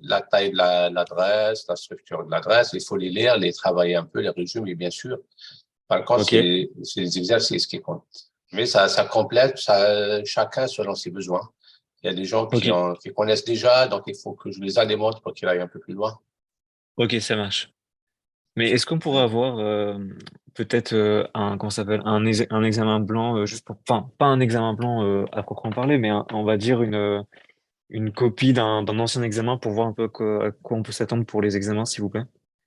la taille de l'adresse, la structure de l'adresse. Il faut les lire, les travailler un peu, les résumer, bien sûr. Par contre, Ok, c'est les exercices qui comptent. Mais ça complète chacun selon ses besoins. Il y a des gens ok, qui connaissent déjà, donc il faut que je les alimente pour qu'ils aillent un peu plus loin. ok, ça marche. Mais est-ce qu'on pourrait avoir peut-être comment ça s'appelle, un examen blanc, juste pour, enfin, pas un examen blanc à proprement parler, mais on va dire une copie d'un ancien examen pour voir un peu à quoi on peut s'attendre pour les examens, s'il vous plaît?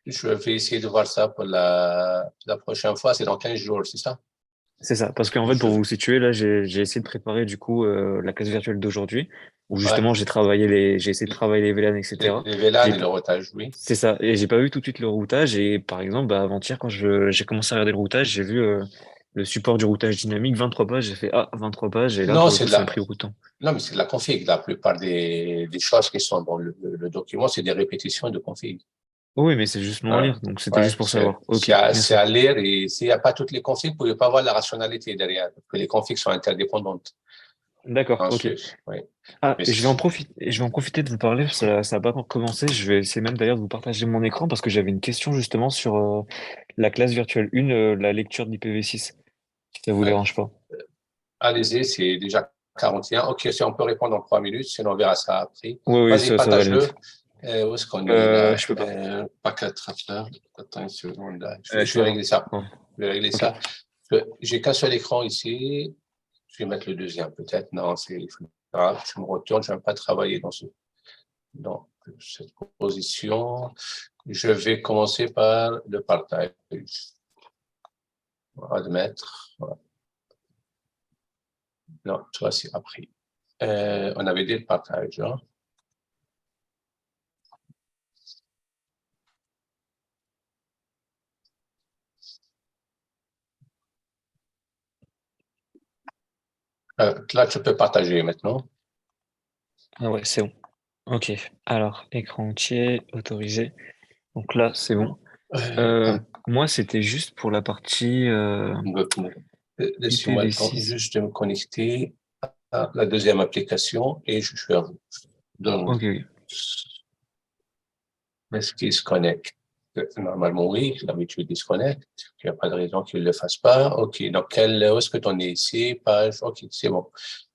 Je vais essayer de voir ça pour la prochaine fois. C'est dans 15 jours, c'est ça? C'est ça, parce qu'en fait, pour Je, vous situer, là, j'ai essayé de préparer du coup la classe virtuelle d'aujourd'hui, où ouais. justement j'ai essayé de travailler les VLAN, etc. Les VLAN J'ai et le routage, oui. C'est ça, et j'ai pas vu tout de suite le routage, et par exemple, bah, avant-hier, quand j'ai commencé à regarder le routage, j'ai vu le support du routage dynamique, 23 pages, j'ai fait, ah, 23 pages, et là, Non, pour le coup, ça m'a pris beaucoup de temps. non, mais c'est de la config. La plupart des choses qui sont dans le document, c'est des répétitions de config. Oh oui, mais c'est juste long à Ouais, lire, donc c'était ouais, juste pour savoir. Ok, c'est merci. à lire et s'il n'y a pas toutes les configs, vous pouvez pas voir la rationalité derrière, parce que les configs sont interdépendantes. D'accord, ok. Ensuite, oui. Ah, Mais et je vais en profiter de vous parler, ça a pas encore commencé, je vais essayer même d'ailleurs de vous partager mon écran, parce que j'avais une question justement sur la classe virtuelle 1, la lecture d'IPv6, si ça vous ouais. dérange pas. Allez-y, c'est déjà 41. Ok, si on peut répondre en 3 minutes, sinon on verra ça après. Oui, oui, Vas-y, ça va aller partage-le. vite. Où est-ce qu'on est là? Je peux pas. Packet tracker. Attends une seconde là. Je Je peux vais pas. régler ça. Ouais. Je vais régler Ok. ça. J'ai qu'un seul écran ici. Je vais mettre le deuxième peut-être. Non, c'est grave. Je me retourne. Je ne vais pas travailler dans cette position. Je vais commencer par le partage. Admettre. Voilà. Non, toi, c'est après. On avait dit le partage. Hein. Là, tu peux partager maintenant. Ah ouais, c'est bon. Ok. Alors, écran entier, autorisé. Donc là, c'est bon. Ah, Moi, c'était juste pour la partie laissez-moi le temps IPv6. juste de me connecter à la deuxième application et je suis à vous. Donc, Ok. est-ce qu'il se connecte? Normalement, oui. D'habitude, il se connecte. Il n'y a pas de raison qu'il ne le fasse pas. OK. Donc, où est-ce que tu en es ici? Page. OK, c'est bon.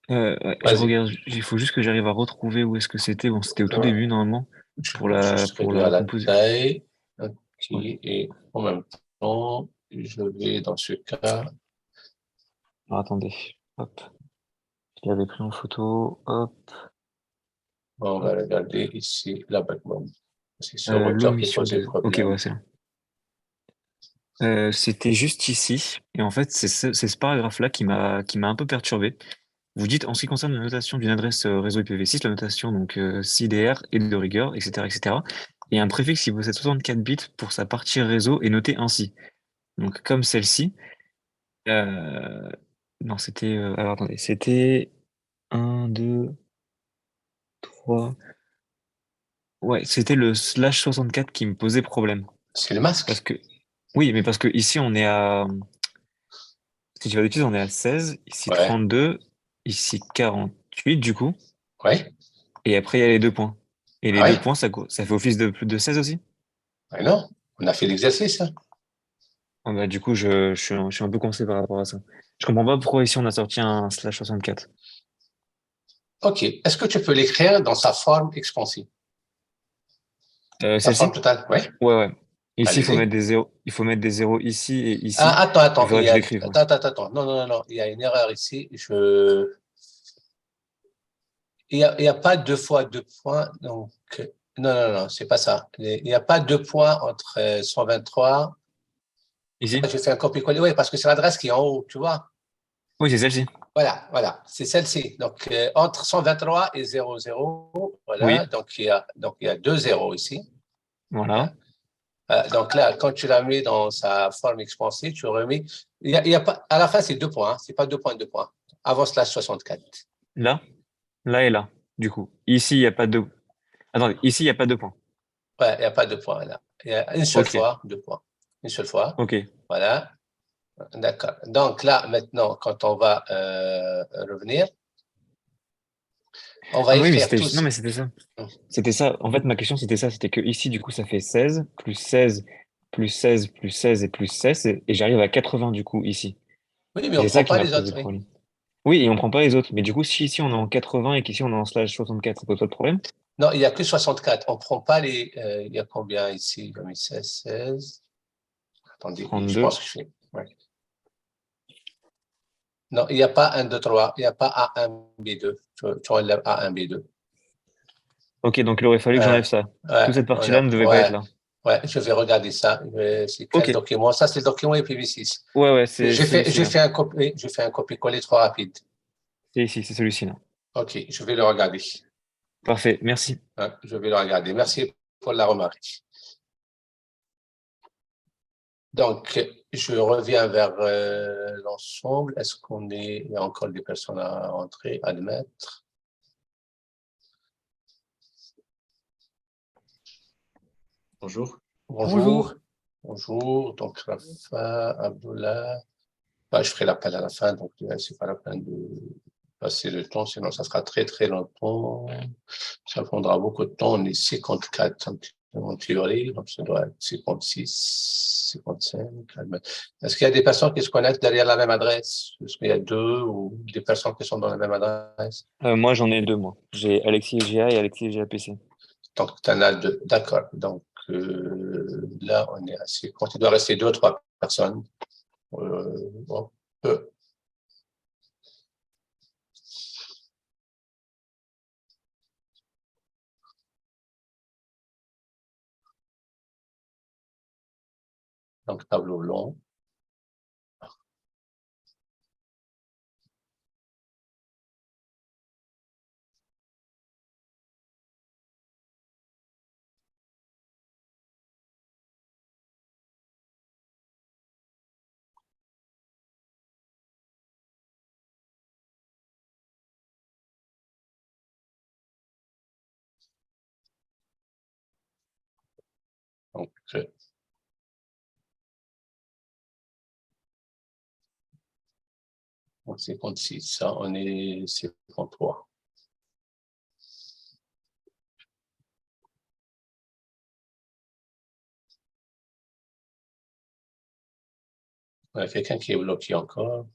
Ouais, je Vas-y. regarde. Il faut juste que j'arrive à retrouver où est-ce que c'était. Bon, c'était au tout Ouais. début, normalement, Je vais juste pour réduire la la composition. taille. OK. Ouais. Et en même temps, je vais, dans ce cas, Alors, attendez. Hop. Je l'avais pris en photo. Hop. on va Hop. regarder ici la backbone. C'est ce routeur qui L'omission posait de. Ok, problème. ouais, c'est là. C'était juste ici. Et en fait, c'est ce paragraphe-là qui m'a un peu perturbé. Vous dites, en ce qui concerne la notation d'une adresse réseau IPv6, la notation donc CIDR est de rigueur, etc., etc. Et un préfixe qui possède 64 bits pour sa partie réseau est noté ainsi. Donc comme celle-ci. Euh, non, c'était. Alors attendez, c'était un, 2, 3. Ouais, c'était le slash 64 qui me posait problème. C'est le Parce masque. que. Oui, mais parce que ici on est à. Si je dis pas de bêtises, on est à 16, ici Ouais. 32, ici 48 du coup. Ouais. Et après il y a les deux points. Et Ah les deux ouais. points, ça fait office de plus de 16 aussi? Ouais, non. On a fait l'exercice, hein. Ah bah, du coup, je suis un peu coincé par rapport à ça. Je comprends pas pourquoi ici on a sorti un slash 64. OK. Est-ce que tu peux l'écrire dans sa forme expansive? Sa forme Celle-ci? totale? Ouais. Ouais, ouais. Ici, Allez-y. il faut mettre des zéros ici et ici. Ah, Il attends. faudrait que je l'écrive, ouais. Attends. Non. Il y a une erreur ici. Il y a pas deux fois deux points. Donc, non. C'est pas ça. Il n'y a pas deux points entre 123. Ici? J'ai fait un copier-coller. Oui, parce que c'est l'adresse qui est en haut, tu vois. Oui, c'est celle-ci. Voilà. C'est celle-ci. Donc, entre 123 et 00, Oui, voilà. Donc, il y a deux zéros ici. voilà. Hein. Donc là, quand tu l'as mis dans sa forme expansive, tu remets. Il y a pas, à la fin, c'est deux points. Hein, c'est pas deux points. Avant slash 64. Là, là et là. Du coup, ici, il n'y a pas de. Attendez, ici, il n'y a pas de point. Ouais, il n'y a pas deux points là. Il y a une seule Ok, fois deux points. Une seule fois. ok. Voilà. D'accord. Donc là, maintenant, quand on va revenir, On va Ah oui, mais écrire c'était non, tous. mais c'était ça. C'était ça. En fait, ma question, c'était ça. C'était que ici, du coup, ça fait 16 plus 16 plus 16 plus 16 et plus 16 et j'arrive à 80 du coup, ici. Oui, mais Et on ne c'est ça prend qui pas m'a les posé autres, le oui. problème. Oui, et on prend pas les autres. Mais du coup, si ici on est en 80 et qu'ici on est en slash 64, ça pose pas de problème. Non, il n'y a que 64. On ne prend pas les. Il y a combien ici? J'ai mis 16, 16. Attendez, je 32. pense que je fais. Ouais. Non, il n'y a pas 1, 2, 3. Il n'y a pas A1, B2. Tu enlèves A1, B2. Ok, donc il aurait fallu que j'enlève ça. Ouais, Toute cette partie-là ne devait pas être là. ouais, je vais regarder ça. C'est Ok. quel document? Ça, c'est le document IPv6. Ouais, ouais, c'est ici, là. J'ai fait un copier-coller trop rapide. C'est ici, c'est celui-ci, là. OK, je vais le regarder. Parfait, merci. Ouais, je vais le regarder. Merci pour la remarque. Donc, je reviens vers l'ensemble. Est-ce il y a encore des personnes à entrer, admettre? Bonjour. Bonjour. Bonjour. Donc, Rafa, Abdullah. Bah, je ferai l'appel à la fin, donc c'est pas la peine de passer le temps, sinon ça sera très très longtemps. Ça prendra beaucoup de temps. On est 54 en théorie, donc ça doit être 56, 55. Est-ce qu'il y a des personnes qui se connaissent derrière la même adresse? Est-ce qu'il y a deux ou des personnes qui sont dans la même adresse? Moi, j'en ai deux, moi. J'ai Alexis GA et Alexis GAPC. Donc, tu en as deux. D'accord. Donc, là, on est assez. Quand il doit rester deux ou trois personnes, on peut. Donc, tableau blanc. Donc, 56, ça, on est 53. Il y a quelqu'un qui est bloqué encore.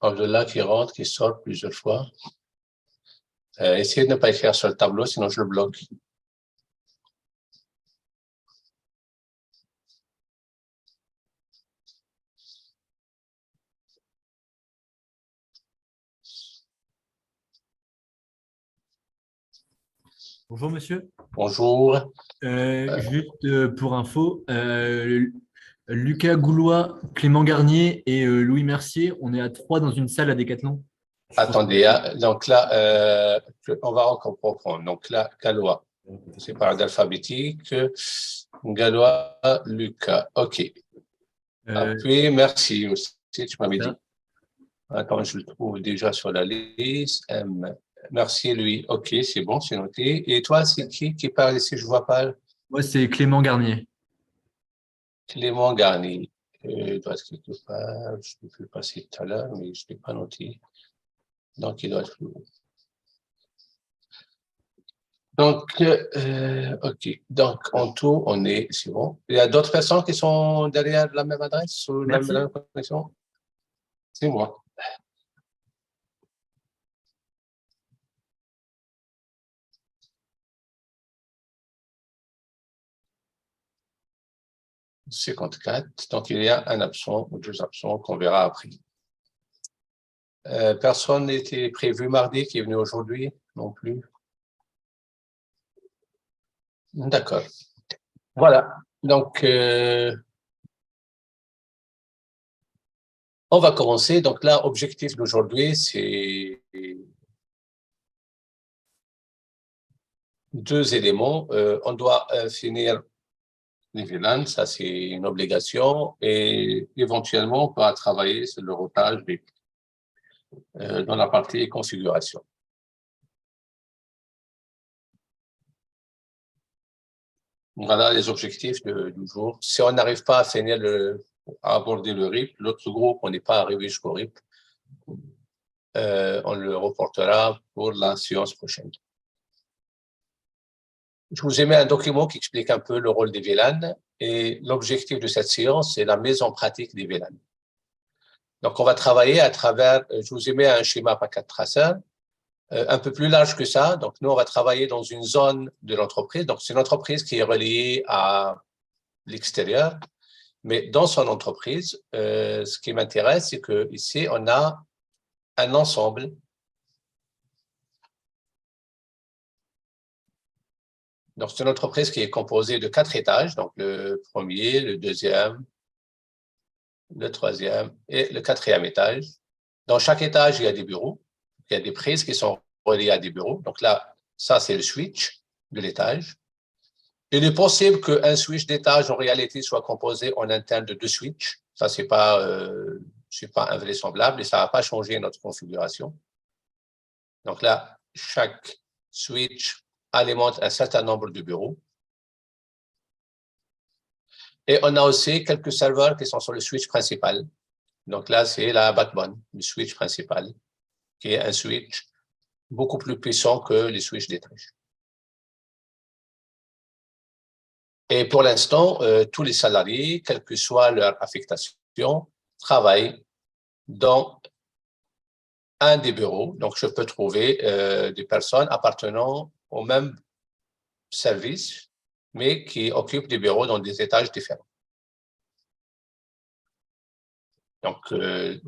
Abdullah qui rentre, qui sort plusieurs fois. Essayez de ne pas écrire sur le tableau, sinon je le bloque. Bonjour monsieur. Bonjour. Juste pour info, Lucas Goulois, Clément Garnier et Louis Mercier, on est à trois dans une salle à Décathlon. Attendez, donc là, on va encore reprendre. Donc là, Galois, c'est par ordre alphabétique. Galois, Lucas. OK. Puis, merci aussi, tu m'avais dit. Attends, je le trouve déjà sur la liste. Merci, lui. OK, c'est bon, c'est noté. Et toi, c'est qui parle ici? Je vois pas. Moi, c'est Clément Garnier. Clément Garnier. Il doit être quelque part. Je ne peux passer tout à l'heure, mais je ne l'ai pas noté. Donc, il doit être. Donc, OK. Donc, en tout, c'est bon. Il y a d'autres personnes qui sont derrière la même adresse ou la Merci. même connexion? C'est moi. « 54. Donc, il y a un absent ou deux absents qu'on verra après. Personne n'était prévu mardi qui est venu aujourd'hui non plus. D'accord. Voilà. Donc, on va commencer. Donc là, objectif d'aujourd'hui, c'est deux éléments. On doit finir les VLAN, ça c'est une obligation, et éventuellement, on pourra travailler sur le routage dans la partie configuration. Voilà les objectifs du jour. Si on n'arrive pas à finir à aborder le RIP, l'autre groupe, on n'est pas arrivé jusqu'au RIP. on le reportera pour la séance prochaine. Je vous ai mis un document qui explique un peu le rôle des VLAN et l'objectif de cette séance, c'est la mise en pratique des VLAN. Donc, on va travailler à travers, je vous ai mis un schéma packet tracer, un peu plus large que ça. Donc, nous, on va travailler dans une zone de l'entreprise. Donc, c'est une entreprise qui est reliée à l'extérieur. Mais dans son entreprise, ce qui m'intéresse, c'est qu'ici, on a un ensemble Donc, c'est une entreprise qui est composée de 4 étages, donc le premier, le deuxième, le troisième et le quatrième étage. Dans chaque étage, il y a des bureaux, il y a des prises qui sont reliées à des bureaux. Donc là, ça, c'est le switch de l'étage. Il est possible qu'un switch d'étage, en réalité, soit composé en interne de 2 switches. Ça, c'est pas invraisemblable et ça va pas changer notre configuration. Donc là, chaque switch alimente un certain nombre de bureaux. Et on a aussi quelques serveurs qui sont sur le switch principal. Donc là, c'est la backbone, le switch principal, qui est un switch beaucoup plus puissant que les switches d'étage. Et pour l'instant, tous les salariés, quelle que soit leur affectation, travaillent dans un des bureaux. Donc, je peux trouver des personnes appartenant au même service, mais qui occupent des bureaux dans des étages différents. Donc,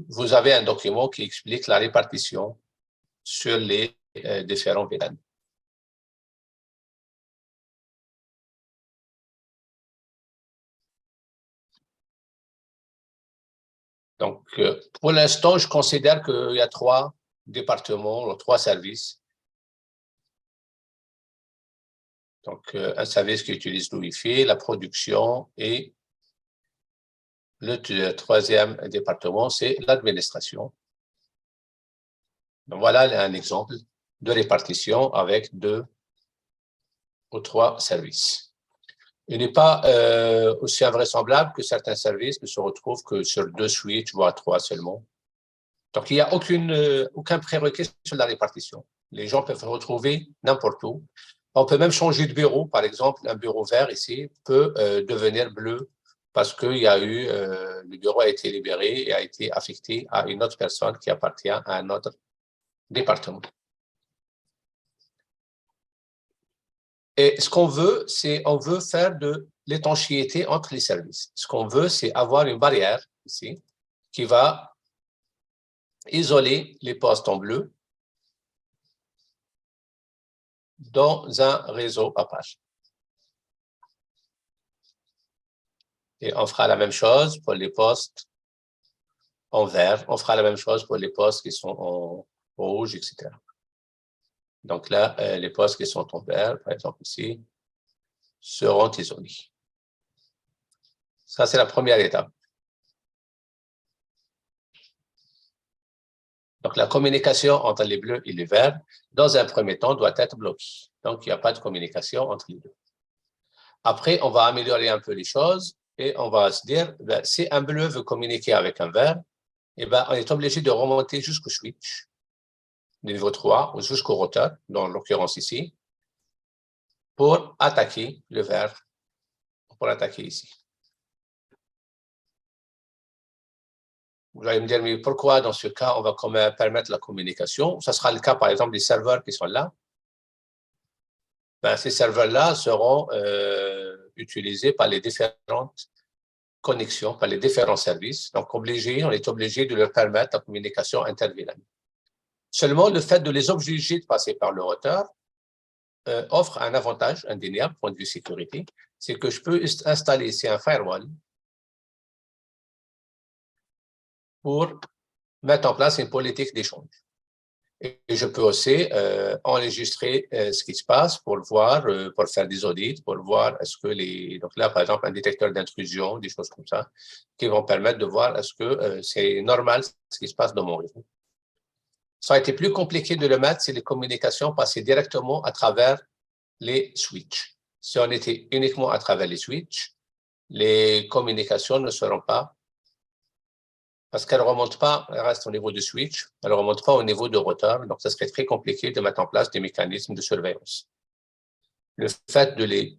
vous avez un document qui explique la répartition sur les différents VLAN. Donc, pour l'instant, je considère qu'il y a 3 départements, 3 services. Donc, un service qui utilise le Wi-Fi, la production et le troisième département, c'est l'administration. Donc, voilà un exemple de répartition avec 2 ou 3 services. Il n'est pas aussi invraisemblable que certains services ne se retrouvent que sur 2 switches, voire 3 seulement. Donc, il n'y a aucun prérequis sur la répartition. Les gens peuvent se retrouver n'importe où. On peut même changer de bureau. Par exemple, un bureau vert ici peut devenir bleu parce que le bureau a été libéré et a été affecté à une autre personne qui appartient à un autre département. Et ce qu'on veut, on veut faire de l'étanchéité entre les services. Ce qu'on veut, c'est avoir une barrière ici qui va isoler les postes en bleu dans un réseau Apache. Et on fera la même chose pour les postes en vert. On fera la même chose pour les postes qui sont en rouge, etc. Donc là, les postes qui sont en vert, par exemple ici, seront isolés. Ça, c'est la première étape. Donc, la communication entre les bleus et les verts, dans un premier temps, doit être bloquée. Donc, il n'y a pas de communication entre les deux. Après, on va améliorer un peu les choses et on va se dire, si un bleu veut communiquer avec un vert, on est obligé de remonter jusqu'au switch, niveau 3, ou jusqu'au routeur, dans l'occurrence ici, pour attaquer le vert, pour attaquer ici. Vous allez me dire, mais pourquoi dans ce cas, on va quand même permettre la communication? Ça sera le cas, par exemple, des serveurs qui sont là. Ces serveurs-là seront utilisés par les différentes connexions, par les différents services. Donc, on est obligé de leur permettre la communication inter-VLAN. Seulement, le fait de les obliger de passer par le routeur offre un avantage indéniable, point de vue sécurité, c'est que je peux installer ici un firewall pour mettre en place une politique d'échange. Et je peux aussi enregistrer ce qui se passe pour voir, pour faire des audits, pour voir est-ce que donc là, par exemple, un détecteur d'intrusion, des choses comme ça, qui vont permettre de voir est-ce que c'est normal ce qui se passe dans mon réseau. Ça a été plus compliqué de le mettre si les communications passaient directement à travers les switches. Si on était uniquement à travers les switches, les communications ne seront pas parce qu'elle ne remonte pas, elle reste au niveau du switch, elle ne remonte pas au niveau de rotor, donc ça serait très compliqué de mettre en place des mécanismes de surveillance. Le fait de les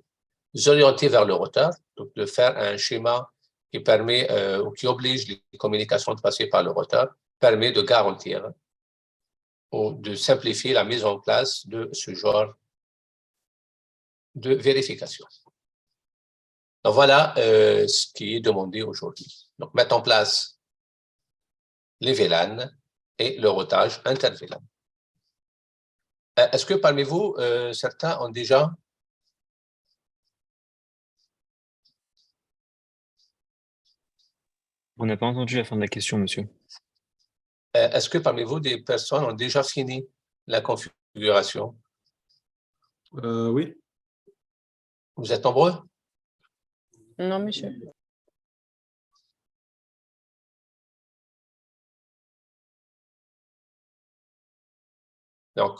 orienter vers le rotor, donc de faire un schéma qui permet ou qui oblige les communications de passer par le rotor, permet de garantir ou de simplifier la mise en place de ce genre de vérification. Donc voilà ce qui est demandé aujourd'hui. Donc mettre en place les VLAN et le routage inter-VLAN. Est-ce que parmi vous, certains ont déjà On n'a pas entendu la fin de la question, monsieur. Est-ce que parmi vous, des personnes ont déjà fini la configuration? Oui. Vous êtes nombreux? Non, monsieur. Donc,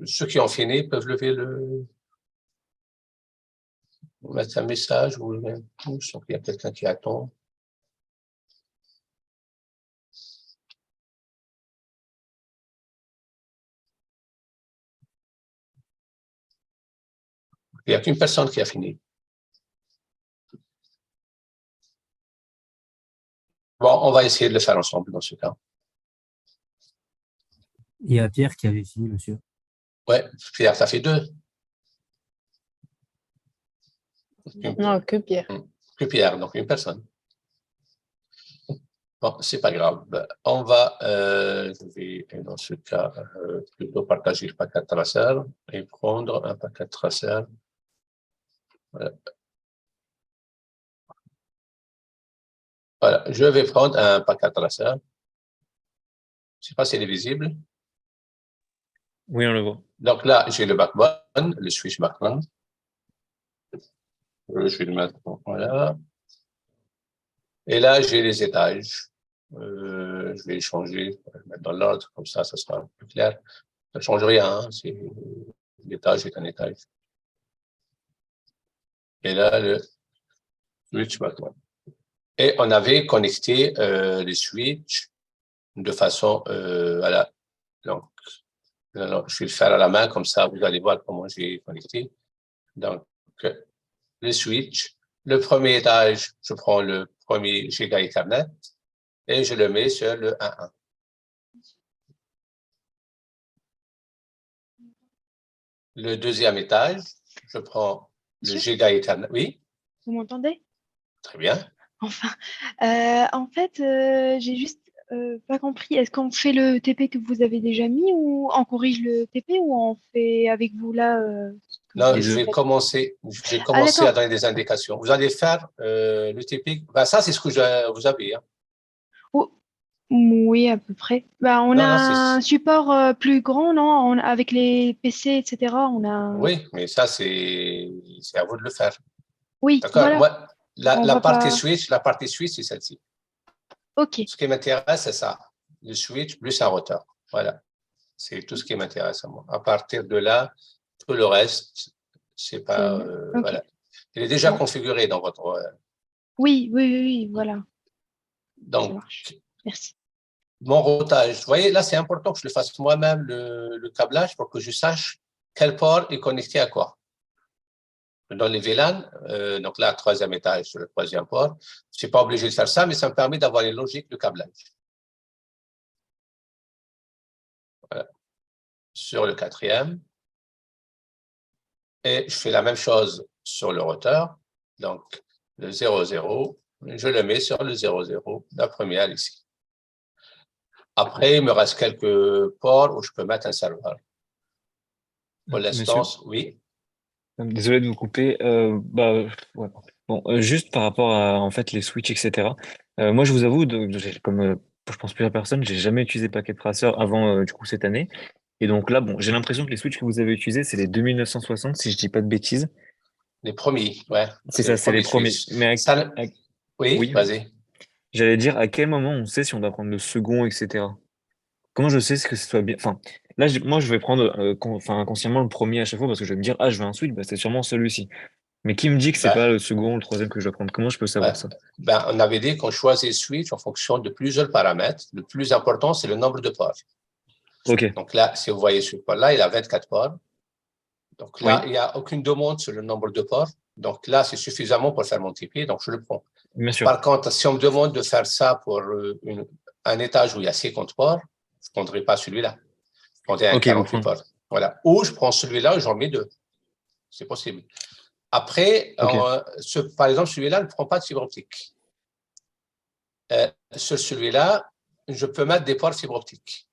ceux qui ont fini peuvent lever mettre un message ou le pouce, donc il y a quelqu'un qui attend. Il n'y a qu'une personne qui a fini. Bon, on va essayer de le faire ensemble dans ce cas. Il y a Pierre qui avait fini, monsieur. Ouais, Pierre, ça fait 2. Non, que Pierre. Que Pierre, donc une personne. Bon, c'est pas grave. On va, je vais dans ce cas plutôt partager le paquet traceur et prendre un paquet traceur. Voilà. Voilà, je vais prendre un paquet traceur. Je ne sais pas si il est visible. Oui, on le voit. Donc là, j'ai le backbone, le switch backbone. Je vais le mettre, voilà. Et là, j'ai les étages. Je vais les changer, le mettre dans l'ordre, comme ça sera plus clair. Ça ne change rien, hein, l'étage est un étage. Et là, le switch backbone. Et on avait connecté les switches de façon, voilà. Donc, alors, je vais le faire à la main, comme ça, vous allez voir comment j'ai connecté. Donc, le switch. Le premier étage, je prends le premier giga Ethernet et je le mets sur le 1.1. Le deuxième étage, je prends le giga Ethernet. Oui, Vous m'entendez? très bien. Enfin, en fait, j'ai juste pas compris. Est-ce qu'on fait le TP que vous avez déjà mis ou on corrige le TP ou on fait avec vous là ce que Non, vous je avez vais fait? commencer Ah, à d'accord. donner des indications. Vous allez faire le TP. Ben, ça, c'est ce que vous avez. Hein. Oh, oui, à peu près. Bah, on a Non, non, un support plus grand, non? Avec les PC, etc. On a. oui, mais ça, c'est à vous de le faire. Oui, D'accord? voilà. Moi, On la va pas. partie switch, c'est celle-ci. Ok, Ce qui m'intéresse, c'est ça. Le switch plus un routeur. Voilà. C'est tout ce qui m'intéresse à moi. À partir de là, tout le reste, c'est pas. ok. Voilà. Il est déjà Bon. configuré dans votre. Oui, oui, oui, oui, voilà. Ça Donc, marche. Merci. mon routage. Vous voyez, là, c'est important que je le fasse moi-même, le câblage, pour que je sache quel port est connecté à quoi. Dans les VLAN, donc là, troisième étage sur le troisième port, je suis pas obligé de faire ça, mais ça me permet d'avoir une logique de câblage. Voilà. Sur le quatrième. Et je fais la même chose sur le routeur. Donc, le 00, je le mets sur le 00, la première ici. Après, il me reste quelques ports où je peux mettre un serveur. Pour l'instant, Monsieur, oui. désolé de vous couper. Ouais. Bon, juste par rapport à en fait les switches, etc. Moi, je vous avoue, comme je pense plusieurs personnes, j'ai jamais utilisé Packet Tracer avant du coup cette année. Et donc là, bon, j'ai l'impression que les switches que vous avez utilisés, c'est les 2960, si je dis pas de bêtises. Les premiers, ouais. C'est C'est les ça, c'est les premiers premiers. Suisses. Mais Ça, oui, oui, vas-y. j'allais dire à quel moment on sait si on doit prendre le second, etc. Comment je sais que ce soit bien. Enfin, moi, je vais prendre enfin, inconsciemment le premier à chaque fois parce que je vais me dire, ah, je veux un switch, bah, c'est sûrement celui-ci. Mais qui me dit que c'est Ben, pas le second ou le troisième que je dois prendre? Comment je peux savoir ça? on avait dit qu'on choisit le switch en fonction de plusieurs paramètres. Le plus important, c'est le nombre de ports. Ok. Donc là, si vous voyez ce port-là, il a 24 ports. Donc là, Oui. il n'y a aucune demande sur le nombre de ports. Donc là, c'est suffisamment pour faire mon TP, donc je le prends. Bien sûr. Par contre, si on me demande de faire ça pour un étage où il y a 50 ports, je ne prendrai pas celui-là. Je prendrai un Ok, vous 48 prenez. ports. Voilà. Ou je prends celui-là et j'en mets deux. C'est possible. Après, Ok. par exemple, celui-là ne prend pas de fibre optique. Sur celui-là, je peux mettre des ports fibre optique.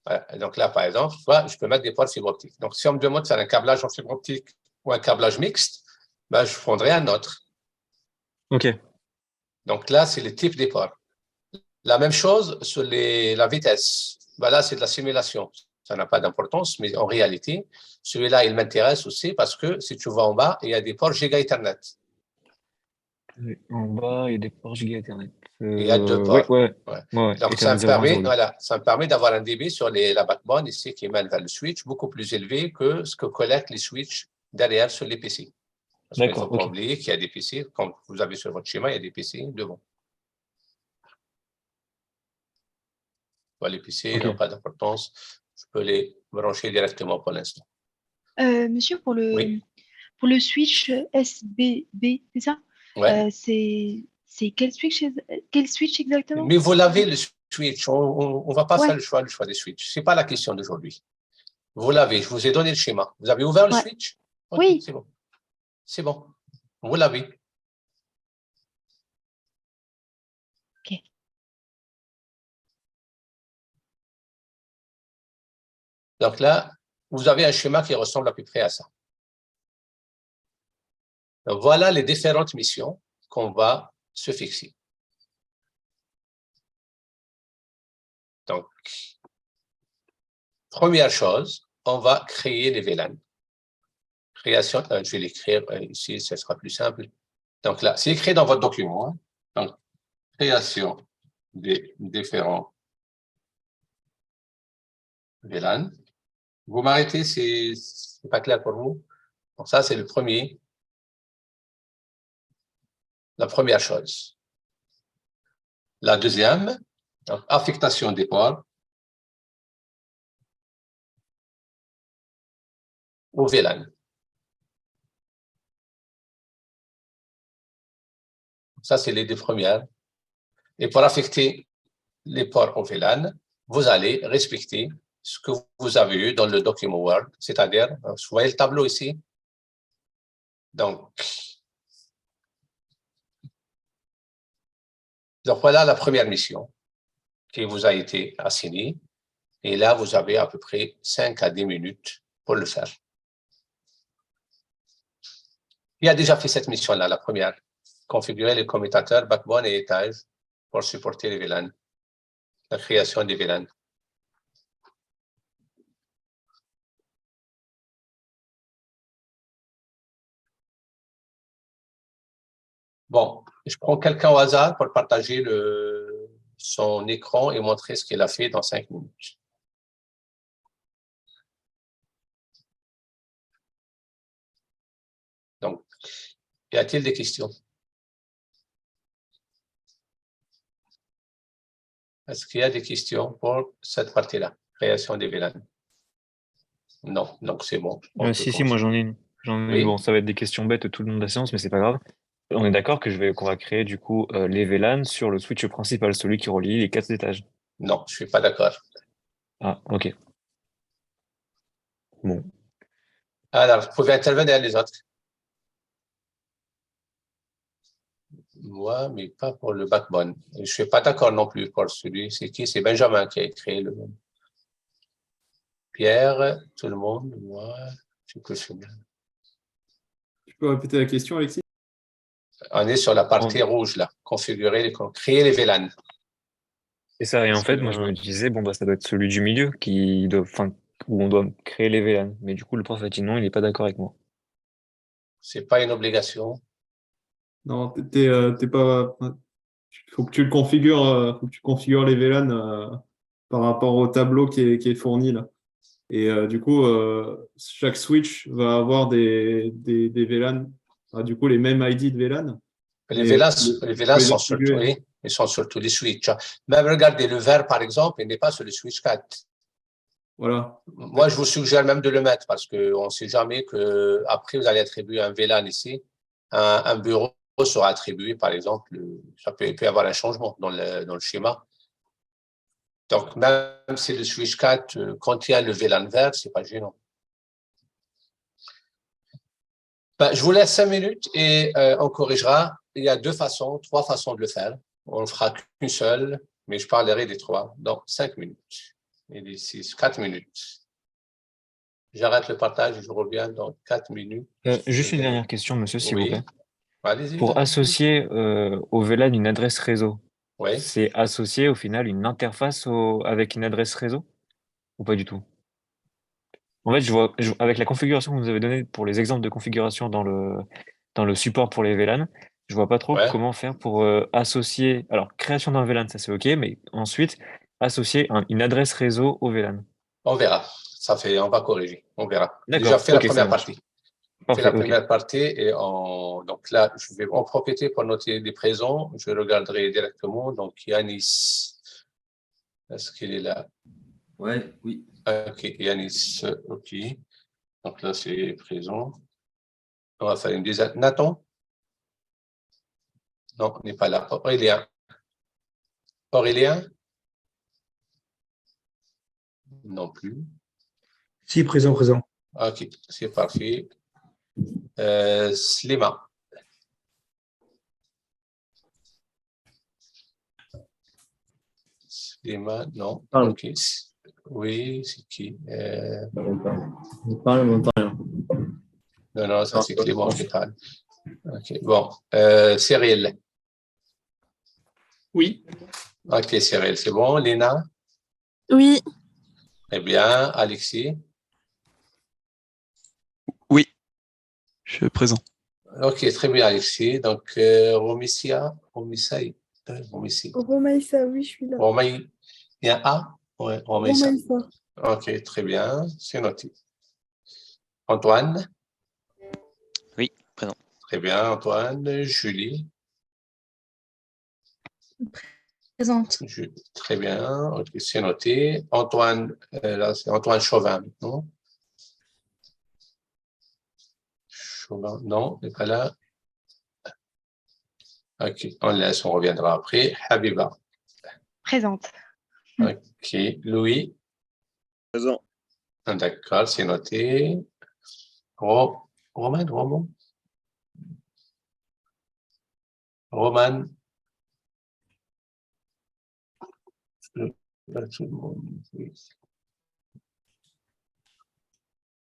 Voilà. Donc là, par exemple, je peux mettre des ports fibre optique. Donc, si on me demande de faire un câblage en fibre optique ou un câblage mixte, je prendrai un autre. Ok. Donc là, c'est le type des ports. La même chose sur la vitesse. Là, c'est de la simulation. Ça n'a pas d'importance, mais en réalité, celui-là, il m'intéresse aussi parce que si tu vas en bas, il y a des ports Giga Ethernet. En bas, il y a des ports giga Ethernet. Il y a deux Ouais, ports. ouais. Ouais. Ouais. Donc, Ethernet 0.1, 0.2. ça me permet d'avoir un débit sur la backbone ici qui mène vers le switch beaucoup plus élevé que ce que collectent les switches derrière sur les PC. Parce qu'il ne faut D'accord, pas ok. oublier qu'il y a des PC, comme vous avez sur votre schéma, il y a des PC devant. Les PC Ok. n'ont pas d'importance. Je peux les brancher directement pour l'instant. Monsieur, Oui. pour le switch SBB, c'est ça? Ouais. C'est quel switch exactement? Mais vous l'avez, le switch. On ne va pas Ouais, faire le choix des switches. Ce n'est pas la question d'aujourd'hui. Vous l'avez. Je vous ai donné le schéma. Vous avez ouvert le ouais. switch? OK, Oui. c'est bon. C'est bon. Vous l'avez. Ok. Donc là, vous avez un schéma qui ressemble à peu près à ça. Donc, voilà les différentes missions qu'on va se fixer. Donc, première chose, on va créer les VLAN. Création, je vais l'écrire ici, ce sera plus simple. Donc là, c'est écrit dans votre document. Donc, création des différents VLAN. Vous m'arrêtez, c'est pas clair pour vous? Donc ça, c'est la première chose. La deuxième, donc, affectation des ports au VLAN. Ça, c'est les deux premières. Et pour affecter les ports au VLAN, vous allez respecter ce que vous avez eu dans le document Word, c'est-à-dire, vous voyez le tableau ici? Donc, voilà la première mission qui vous a été assignée. Et là, vous avez à peu près 5 à 10 minutes pour le faire. Il a déjà fait cette mission-là, la première. Configurer les commutateurs backbone et étage pour supporter les VLAN, la création des VLAN. Bon, je prends quelqu'un au hasard pour partager son écran et montrer ce qu'il a fait dans 5 minutes. Donc, y a-t-il des questions? Est-ce qu'il y a des questions pour cette partie-là, création des VLAN? Non, donc c'est bon. Si, moi j'en ai une. Oui. Bon, ça va être des questions bêtes tout le long de la séance, mais c'est pas grave. On est d'accord qu'on va créer du coup les VLAN sur le switch principal, celui qui relie les 4 étages. Non, je suis pas d'accord. Ah, ok. Bon. Alors, vous pouvez intervenir les autres. Moi, mais pas pour le backbone. Je ne suis pas d'accord non plus pour celui. C'est qui? C'est Benjamin qui a créé le. Pierre, tout le monde, moi, je suis bien. Tu peux répéter la question, Alexis? On est sur la partie rouge, là. Créer les VLAN. C'est ça, et en fait, moi je me disais, bon, bah, ça doit être celui du milieu où on doit créer les VLAN. Mais du coup, le prof a dit non, il n'est pas d'accord avec moi. C'est pas une obligation. Non, t'es pas. Faut que tu le configures, faut que tu configures les VLAN par rapport au tableau qui est fourni là. Et du coup, chaque switch va avoir des VLAN, du coup, les mêmes ID de VLAN. Les Mais VLAN, on les peut VLAN les sont surtout, attribuer. oui, ils sont sur tous les switches. Même regardez le vert, par exemple, il n'est pas sur le switch 4. Voilà. Moi, je vous suggère même de le mettre parce qu'on ne sait jamais que après vous allez attribuer un VLAN ici. Un bureau sera attribué, par exemple, ça peut y avoir un changement dans le schéma. Donc, même si le switch 4 contient le VLAN vert, ce n'est pas gênant. Ben, je vous laisse 5 minutes et on corrigera. Il y a 2 façons, 3 façons de le faire. On ne fera qu'une seule, mais je parlerai des 3 dans 5 minutes. Et des 6, 4 minutes. J'arrête le partage et je reviens dans 4 minutes. Juste une dernière question, monsieur, s'il vous Oui. plaît. Allez-y. Pour associer au VLAN une adresse réseau, Oui. c'est associer au final une interface avec une adresse réseau ou pas du tout? En fait, avec la configuration que vous nous avez donnée pour les exemples de configuration dans le support pour les VLAN, je vois pas trop Ouais. comment faire pour associer. Alors, création d'un VLAN, ça c'est OK, mais ensuite, associer une adresse réseau au VLAN. On verra. On va corriger. On verra. D'accord. Déjà, fait la OK, ça première marche. partie. Parfait, la OK. première partie et donc là, je vais en profiter pour noter les présents. Je regarderai directement. Donc, Yanis, est-ce qu'il est là? Ouais, oui. OK, Yanis, OK. Donc là, c'est présent. On va faire une dizaine. Nathan? Non, il n'est pas là. Aurélien? Aurélien? Non plus. Si, présent, présent. OK, c'est parfait. Slima? Slima, non. Parle. OK. Oui, c'est qui? On parle rien. Non, ça c'est Clément qui parle. OK, bon. Cyril? Oui. OK, Cyril, c'est bon. Léna? Oui. Très bien. Alexis? Oui. Je suis présent. OK, très bien, Alexis. Donc, Romaïssa, oui, oui, je suis là. Romaï, il y a un A? Oui, Romaïssa. Romaïssa. OK, très bien. C'est noté. Antoine? Oui, présent. Très bien, Antoine. Julie? Présente. Très bien. OK, c'est noté. Antoine, là, c'est Antoine Chauvin, non? Chauvin, non, il n'est pas là. OK, on laisse, on reviendra après. Habiba? Présente. OK. Louis? Présent. D'accord, c'est noté. Roman? Roman?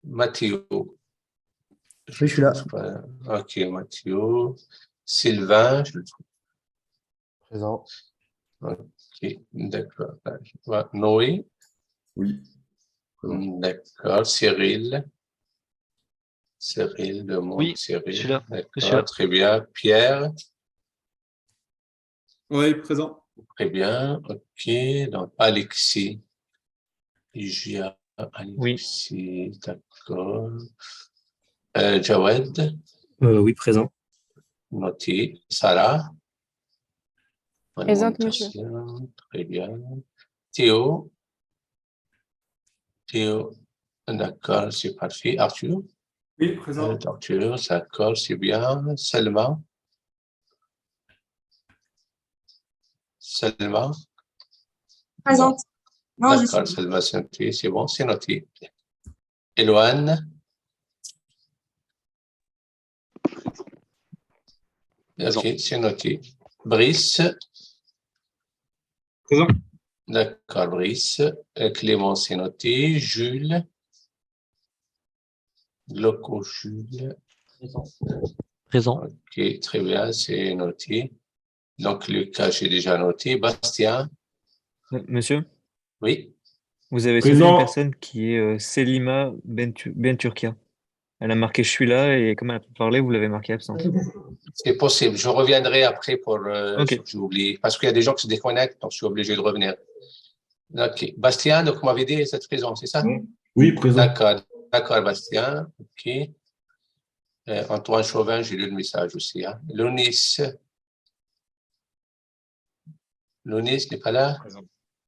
Mathieu? Oui, je suis là. OK, Mathieu. Sylvain? Présent. OK, d'accord. Noé? Oui. D'accord. Cyril? Cyril, le mot Oui, Cyril. je suis là. D'accord, très bien. Pierre? Oui, présent. Très bien. OK, donc Alexis. Alexis, d'accord. Jawed? Oui, présent. Noté. Sarah? Présente, monsieur. Très bien. Théo? D'accord, c'est parfait. Arthur? Oui, présent. Arthur, d'accord, c'est bien. Selma? Présente. Non, D'accord, Selma, c'est bon, c'est noté. Éloane? Présent. OK, c'est noté. Brice? Présent. D'accord, Brice. Clément, c'est noté. Jules? Loco, Jules. Présent. OK, très bien, c'est noté. Donc, Lucas, j'ai déjà noté. Bastien? Monsieur, Oui. vous avez Présent. sauvé une personne qui est Selima Benturkia. Elle a marqué je suis là et comme elle a parlé, vous l'avez marqué absente. C'est possible. Je reviendrai après pour Ok. ce que j'ai oublié. Parce qu'il y a des gens qui se déconnectent, donc je suis obligé de revenir. OK. Bastien, donc vous m'avez dit cette raison, c'est ça? Oui, présent. D'accord, Bastien. OK. Antoine Chauvin, j'ai lu le message aussi. Hein. Lonis n'est pas là?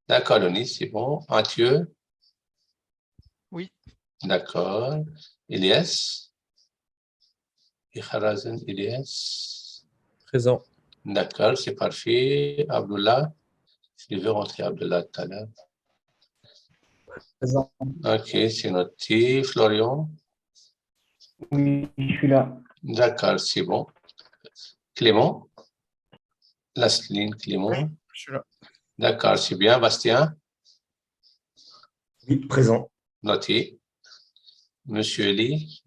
D'accord, Lonis, c'est bon. Mathieu? Oui. D'accord. Elias? Ikharazen, Elias? Présent. D'accord, c'est parfait. Abdullah? Je veux rentrer Abdullah tout à l'heure. Présent. OK, c'est noté. Florian? Oui, je suis là. D'accord, c'est bon. Clément? Lasline, Clément? Je suis là. D'accord, c'est bien. Bastien? Oui, présent. Noté. Monsieur Elie?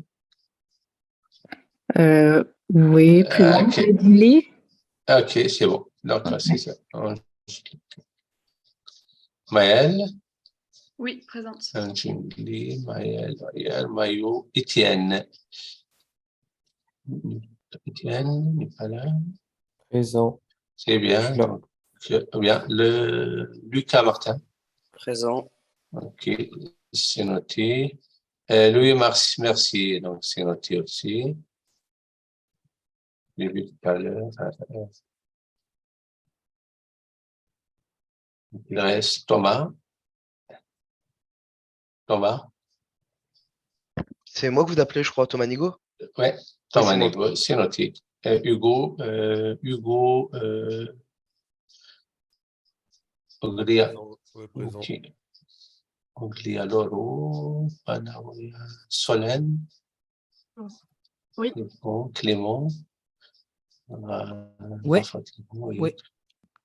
Oui, présent. OK. Lee. OK, c'est bon. D'accord, c'est ça. Maëlle? Oui, présente. Jingli, Maëlle, Mayo, Étienne. Étienne n'est pas là. Présent. C'est bien. Donc, bien. Lucas Martin. Présent. OK, c'est noté. Louis Mercier, donc c'est noté aussi. J'ai vu tout à l'heure. Il reste Thomas. Thomas? C'est moi que vous appelez, je crois, Thomas Nigo? Ouais, Thomas c'est moi. Nigo, c'est noté. Hugo, Oglia. Ok. Oglia Loro, Panaoya, Solène. Oui. Bon, Clément. Ouais.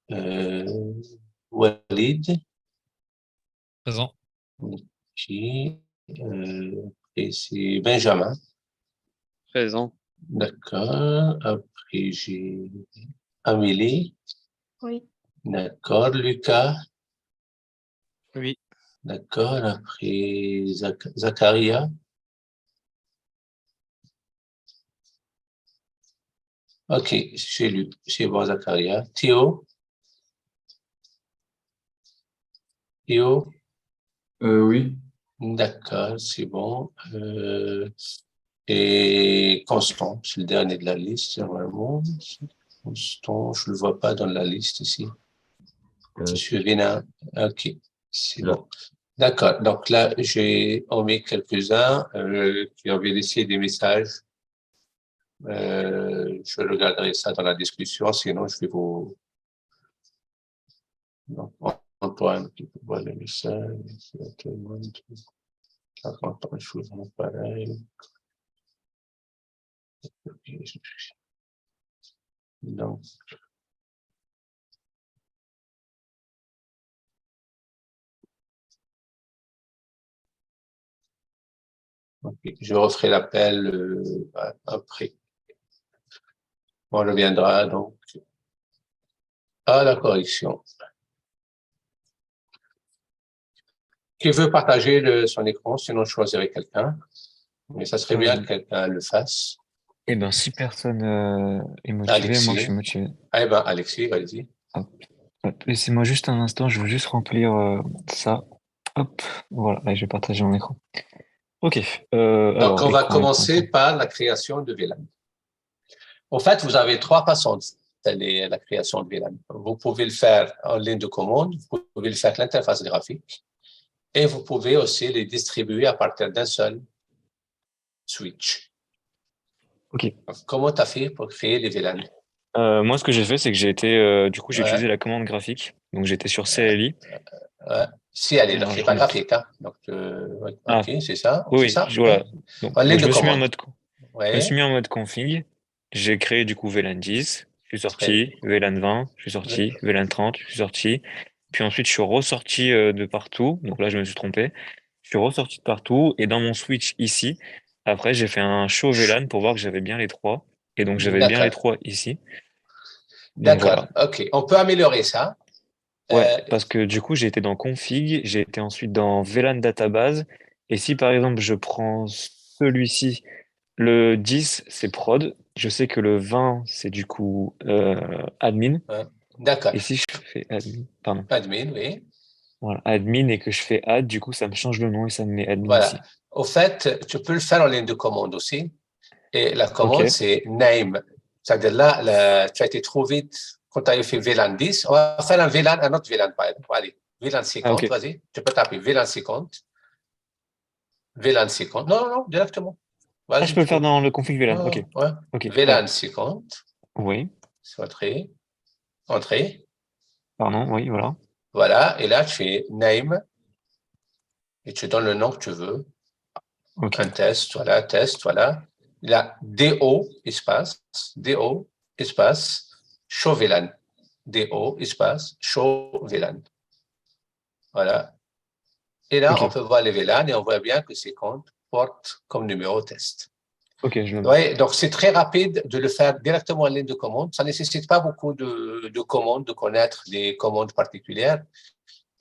Oui. Walid. Présent. Ok. Et c'est Benjamin. Présent. D'accord. Après, j'ai Amélie. Oui. D'accord. Lucas. Oui. D'accord. Après, Zacharia. OK, j'ai lu. C'est bon, Zacharia. Théo. Théo. Oui. D'accord, c'est bon. Et Constant, c'est le dernier de la liste, normalement. Constant, je le vois pas dans la liste ici. Monsieur Vénin. OK, c'est bon. D'accord. Donc là, j'ai omis quelques-uns qui avaient laissé des messages. Je regarderai ça dans la discussion, sinon je vais vous... Donc, Antoine qui peut voir le message, tout le monde. 50 choses pareil. Donc, okay. Je referai l'appel après. On reviendra donc à la correction. Qui veut partager son écran, sinon je choisirai quelqu'un. Mais ça serait bien que quelqu'un le fasse. Eh ben, si personne est motivé, Alexis. moi je suis motivé. Eh ben, Alexis, vas-y. Laissez-moi juste un instant, je veux juste remplir ça. Hop, voilà, là je vais partager mon écran. Ok. Donc, alors, on va commencer par la création de VLAN. En fait, vous avez trois façons d'installer la création de VLAN. Vous pouvez le faire en ligne de commande, vous pouvez le faire avec l'interface graphique, et vous pouvez aussi les distribuer à partir d'un seul switch. Ok. Comment tu as fait pour créer les VLAN? Moi, ce que j'ai fait, c'est que j'ai été, du coup, j'ai utilisé la commande graphique. Donc, j'étais sur CLI. Si, elle est donc, c'est pas graphique, hein. Donc, ok, c'est ça. Oui, ça. voilà. Donc, je me suis mis en mode, ouais. je me suis mis en mode config. J'ai créé, du coup, VLAN 10. Je suis sorti. VLAN 20. Je suis sorti. VLAN 30. Je suis sorti. Puis ensuite, je suis ressorti de partout. Donc là, je me suis trompé. Je suis ressorti de partout. Et dans mon switch ici, après, j'ai fait un show VLAN pour voir que j'avais bien les trois. Et donc, j'avais bien les trois ici. D'accord, voilà. OK. On peut améliorer ça. Ouais, parce que du coup, j'ai été dans config, j'ai été ensuite dans VLAN database. Et si par exemple, je prends celui-ci, le 10, c'est prod. Je sais que le 20, c'est du coup admin. D'accord. Et si je fais admin, pardon. Admin, oui. voilà, admin et que je fais add, du coup, ça me change le nom et ça me met admin aussi. Voilà. Au fait, tu peux le faire en ligne de commande aussi. Et la commande, Ok. c'est name. C'est-à-dire là, tu as été trop vite quand tu as fait VLAN 10. On va faire un autre VLAN, par exemple. Allez, VLAN 50, ok. vas-y. Tu peux taper VLAN 50. VLAN 50. Non, non, directement. Ah, Vas-y, je peux le faire dans le config VLAN. Ah, Ok. ouais. Ok. VLAN Alors, 50. oui. C'est entrée. Entrée. Pardon. Oui, voilà. Voilà. Et là, tu fais name. Et tu donnes le nom que tu veux. Ok. Un test, voilà, test, voilà. Là, DO, espace, DO, espace, show VLAN. DO, espace, show VLAN. Voilà. Et là, Ok. on peut voir les VLAN et on voit bien que c'est compte porte comme numéro test. Ok, je le mets. Ouais, donc c'est très rapide de le faire directement en ligne de commande. Ça ne nécessite pas beaucoup de commandes, de connaître des commandes particulières.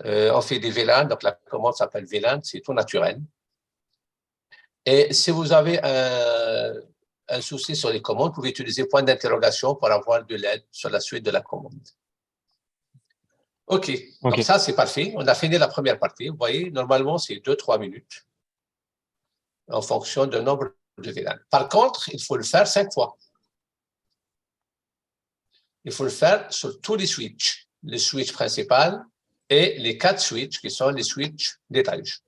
On fait des VLAN, donc la commande s'appelle VLAN, c'est tout naturel. Et si vous avez un souci sur les commandes, vous pouvez utiliser point d'interrogation pour avoir de l'aide sur la suite de la commande. OK, donc ça, c'est parfait. On a fini la première partie. Vous voyez, normalement, c'est 2-3 minutes en fonction du nombre de VLAN. Par contre, il faut le faire 5 fois. Il faut le faire sur tous les switches, le switch principal et les 4 switches qui sont les switches d'étage.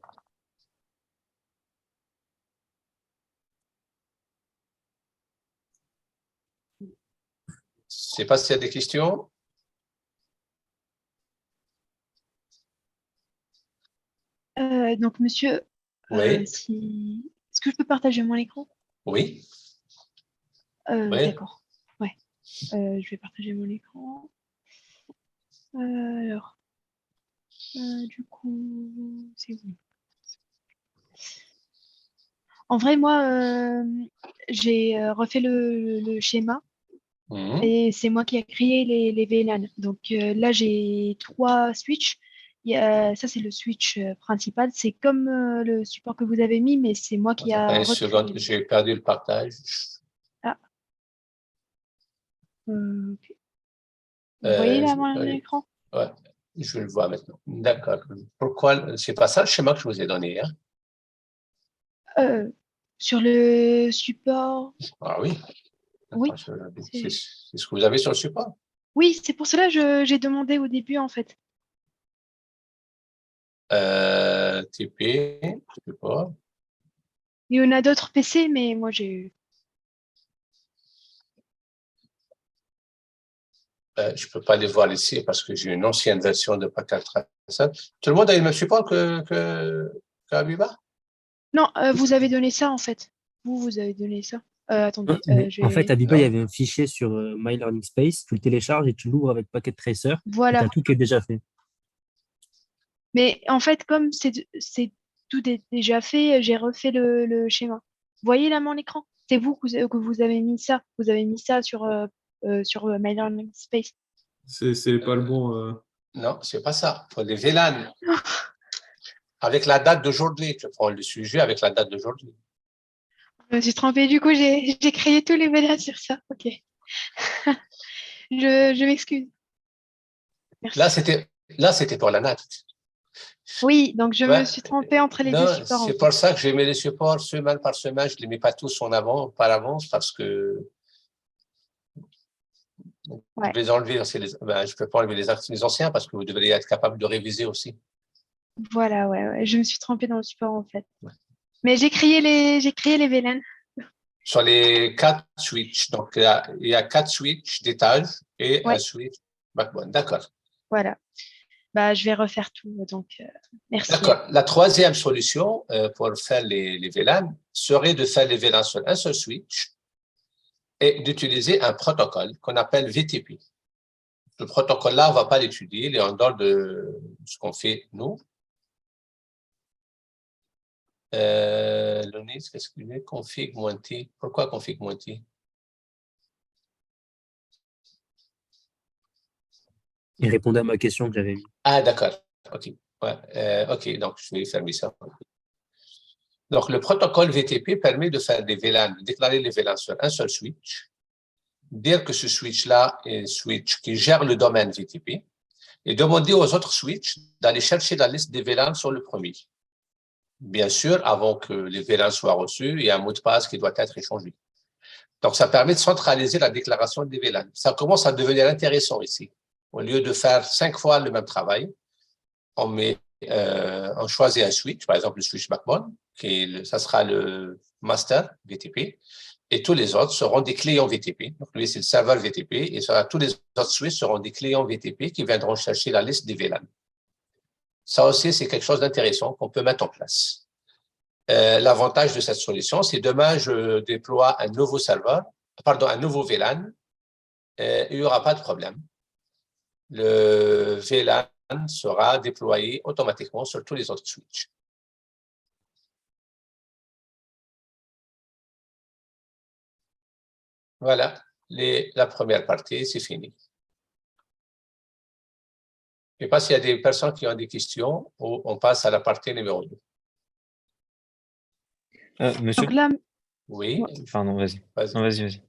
Je ne sais pas s'il y a des questions. Donc, monsieur, Oui. est-ce que je peux partager mon écran? Oui. Oui. D'accord. Ouais. Je vais partager mon écran. Alors, du coup, c'est où? En vrai, moi, j'ai refait le schéma et c'est moi qui ai créé les VLAN. Donc là, j'ai 3 switches. Ça, c'est le switch principal. C'est comme le support que vous avez mis, mais c'est moi qui a Une seconde, j'ai perdu le partage. Ah. Ok. Vous voyez là mon écran? Ouais, je le vois maintenant. D'accord. Pourquoi? C'est pas ça le schéma que je vous ai donné, hein? Sur le support. Ah oui. Oui. C'est ce que vous avez sur le support? Oui, c'est pour cela que j'ai demandé au début, en fait. TP, je sais pas. Il y en a d'autres PC, mais moi j'ai. Je peux pas les voir ici parce que j'ai une ancienne version de Packard Tracer. Tout le monde a eu le même support que Abiba? Non, vous avez donné ça, en fait. Vous avez donné ça. Attendez. En fait, Abiba, il y avait un fichier sur My Learning Space, tu le télécharges et tu l'ouvres avec Packet Tracer. Voilà. Tu as tout qui est déjà fait. Mais en fait, comme tout est déjà fait, j'ai refait le schéma. Vous voyez là mon écran? C'est vous que vous avez mis ça. Vous avez mis ça sur My Learning Space. C'est pas le bon. Non, c'est pas ça. Il faut des VLAN. Avec la date d'aujourd'hui. Tu prends le sujet avec la date d'aujourd'hui. Je me suis trompée. Du coup, j'ai créé tous les VLAN sur ça. OK. Je m'excuse. Merci. Là, c'était pour la NAT. Oui, donc je me suis trompée entre les deux supports. C'est pour ça que j'ai mis les supports semaine par semaine. Je ne les mets pas tous par avance parce que je vais enlever. Je ne peux pas enlever les anciens parce que vous devriez être capable de réviser aussi. Voilà, ouais. Je me suis trompée dans le support en fait. Ouais. Mais j'ai créé les VLAN. Sur les 4 switches. Donc, il y a 4 switches d'étage et un switch backbone. D'accord. Voilà. Bah, je vais refaire tout. Donc, merci. D'accord. La troisième solution pour faire les VLAN serait de faire les VLAN sur un seul switch et d'utiliser un protocole qu'on appelle VTP. Ce protocole-là, on ne va pas l'étudier, il est en dehors de ce qu'on fait nous. Lonis, qu'est-ce qu'il est? Config-T. Pourquoi config-T? Il répondait à ma question que j'avais mis. Ah, d'accord. OK. Ouais. OK, donc je vais fermer ça. Donc, le protocole VTP permet de faire des VLAN, de déclarer les VLAN sur un seul switch, dire que ce switch-là est un switch qui gère le domaine VTP, et demander aux autres switches d'aller chercher la liste des VLAN sur le premier. Bien sûr, avant que les VLAN soient reçus, il y a un mot de passe qui doit être échangé. Donc, ça permet de centraliser la déclaration des VLAN. Ça commence à devenir intéressant ici. Au lieu de faire 5 fois le même travail, on choisit un switch, par exemple le switch backbone, ça sera le master VTP, et tous les autres seront des clients VTP. Donc, lui, c'est le serveur VTP, et tous les autres switches seront des clients VTP qui viendront chercher la liste des VLAN. Ça aussi, c'est quelque chose d'intéressant qu'on peut mettre en place. L'avantage de cette solution, c'est demain, je déploie un nouveau serveur, un nouveau VLAN, il n'y aura pas de problème. Le VLAN sera déployé automatiquement sur tous les autres switches. Voilà, la première partie, c'est fini. Je ne sais pas s'il y a des personnes qui ont des questions ou on passe à la partie numéro 2. Monsieur? Donc là, oui. Pardon, vas-y. Non, vas-y.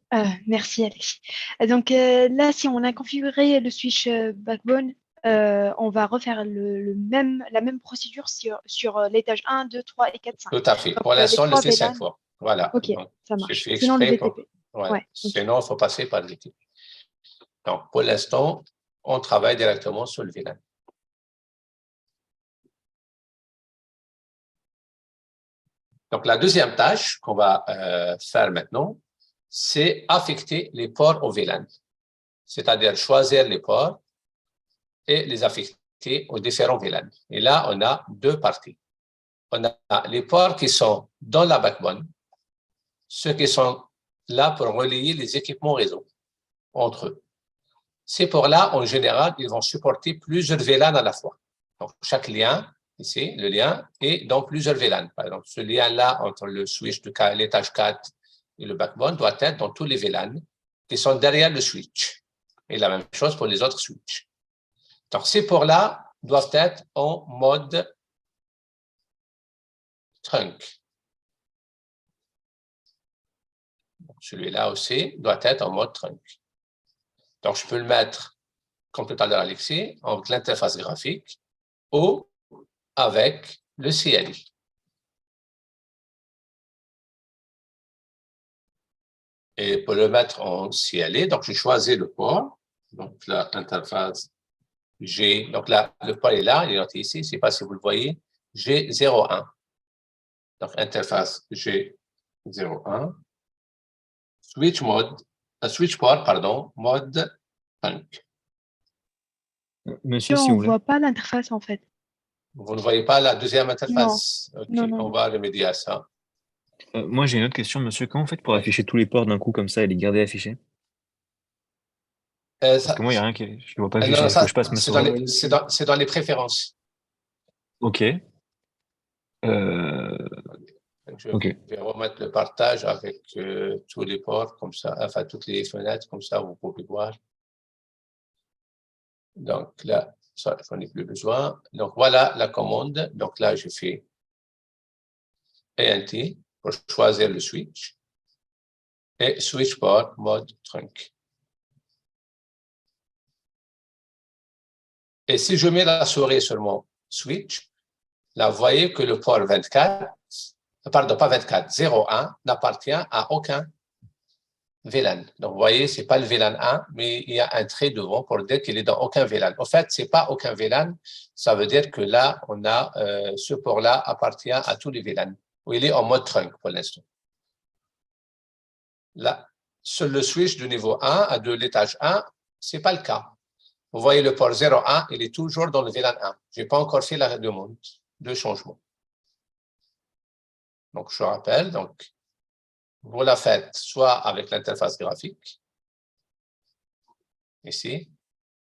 Merci, Alexis. Donc là, si on a configuré le switch backbone, on va refaire la même procédure sur l'étage 1, 2, 3 et 4, 5. Tout à fait. Donc, Pour l'instant, on le fait 5 VLAN. fois. Voilà. OK, donc, ça marche. fait Sinon, le exprès VTP. Ouais. Ouais, Sinon, il faut passer par le VTP. Donc, pour l'instant, on travaille directement sur le VLAN. Donc, la deuxième tâche qu'on va faire maintenant, c'est affecter les ports au VLAN. C'est-à-dire choisir les ports et les affecter aux différents VLAN. Et là, on a deux parties. On a les ports qui sont dans la backbone, ceux qui sont là pour relier les équipements réseau entre eux. Ces ports-là, en général, ils vont supporter plusieurs VLAN à la fois. Donc, chaque lien, ici, le lien, est dans plusieurs VLAN. Par exemple, ce lien-là entre le switch de l'étage 4 et le backbone doit être dans tous les VLAN qui sont derrière le switch. Et la même chose pour les autres switches. Donc, ces ports-là doivent être en mode trunk. Celui-là aussi doit être en mode trunk. Donc, je peux le mettre, comme tout à l'heure, Alexis, avec l'interface graphique ou avec le CLI. Et pour le mettre en CLI, donc je choisis le port. Donc, l'interface G. Donc, là, le port est là, il est noté ici. Je ne sais pas si vous le voyez. G01. Donc, interface G01. Switch port, mode trunk. Monsieur, on si ne vous voulez. voit pas l'interface, en fait. Vous ne voyez pas la deuxième interface? Non. OK, Non. on va remédier à ça. Moi, j'ai une autre question, monsieur. Comment vous faites pour afficher tous les ports d'un coup comme ça et les garder affichés? Parce que moi, il n'y a rien qui. Je ne vois pas afficher. Non, Il faut que je passe ma souris. c'est dans les préférences. OK. Je vais remettre le partage avec tous les ports, comme ça, enfin toutes les fenêtres, comme ça, vous pouvez voir. Donc là, ça, j'en ai plus besoin. Donc voilà la commande. Donc là, je fais ENT pour choisir le switch et switch port mode trunk. Et si je mets la souris sur mon switch, là, vous voyez que le port 24, pardon, pas 24, 01 n'appartient à aucun VLAN. Donc, vous voyez, ce n'est pas le VLAN 1, mais il y a un trait devant pour dire qu'il est dans aucun VLAN. En fait, ce n'est pas aucun VLAN. Ça veut dire que là, on a ce port-là appartient à tous les VLAN. Où il est en mode trunk pour l'instant. Là, sur le switch du niveau 1 de l'étage 1, ce n'est pas le cas. Vous voyez le port 01, il est toujours dans le VLAN 1. Je n'ai pas encore fait la demande de changement. Donc, je rappelle, donc, vous la faites soit avec l'interface graphique, ici,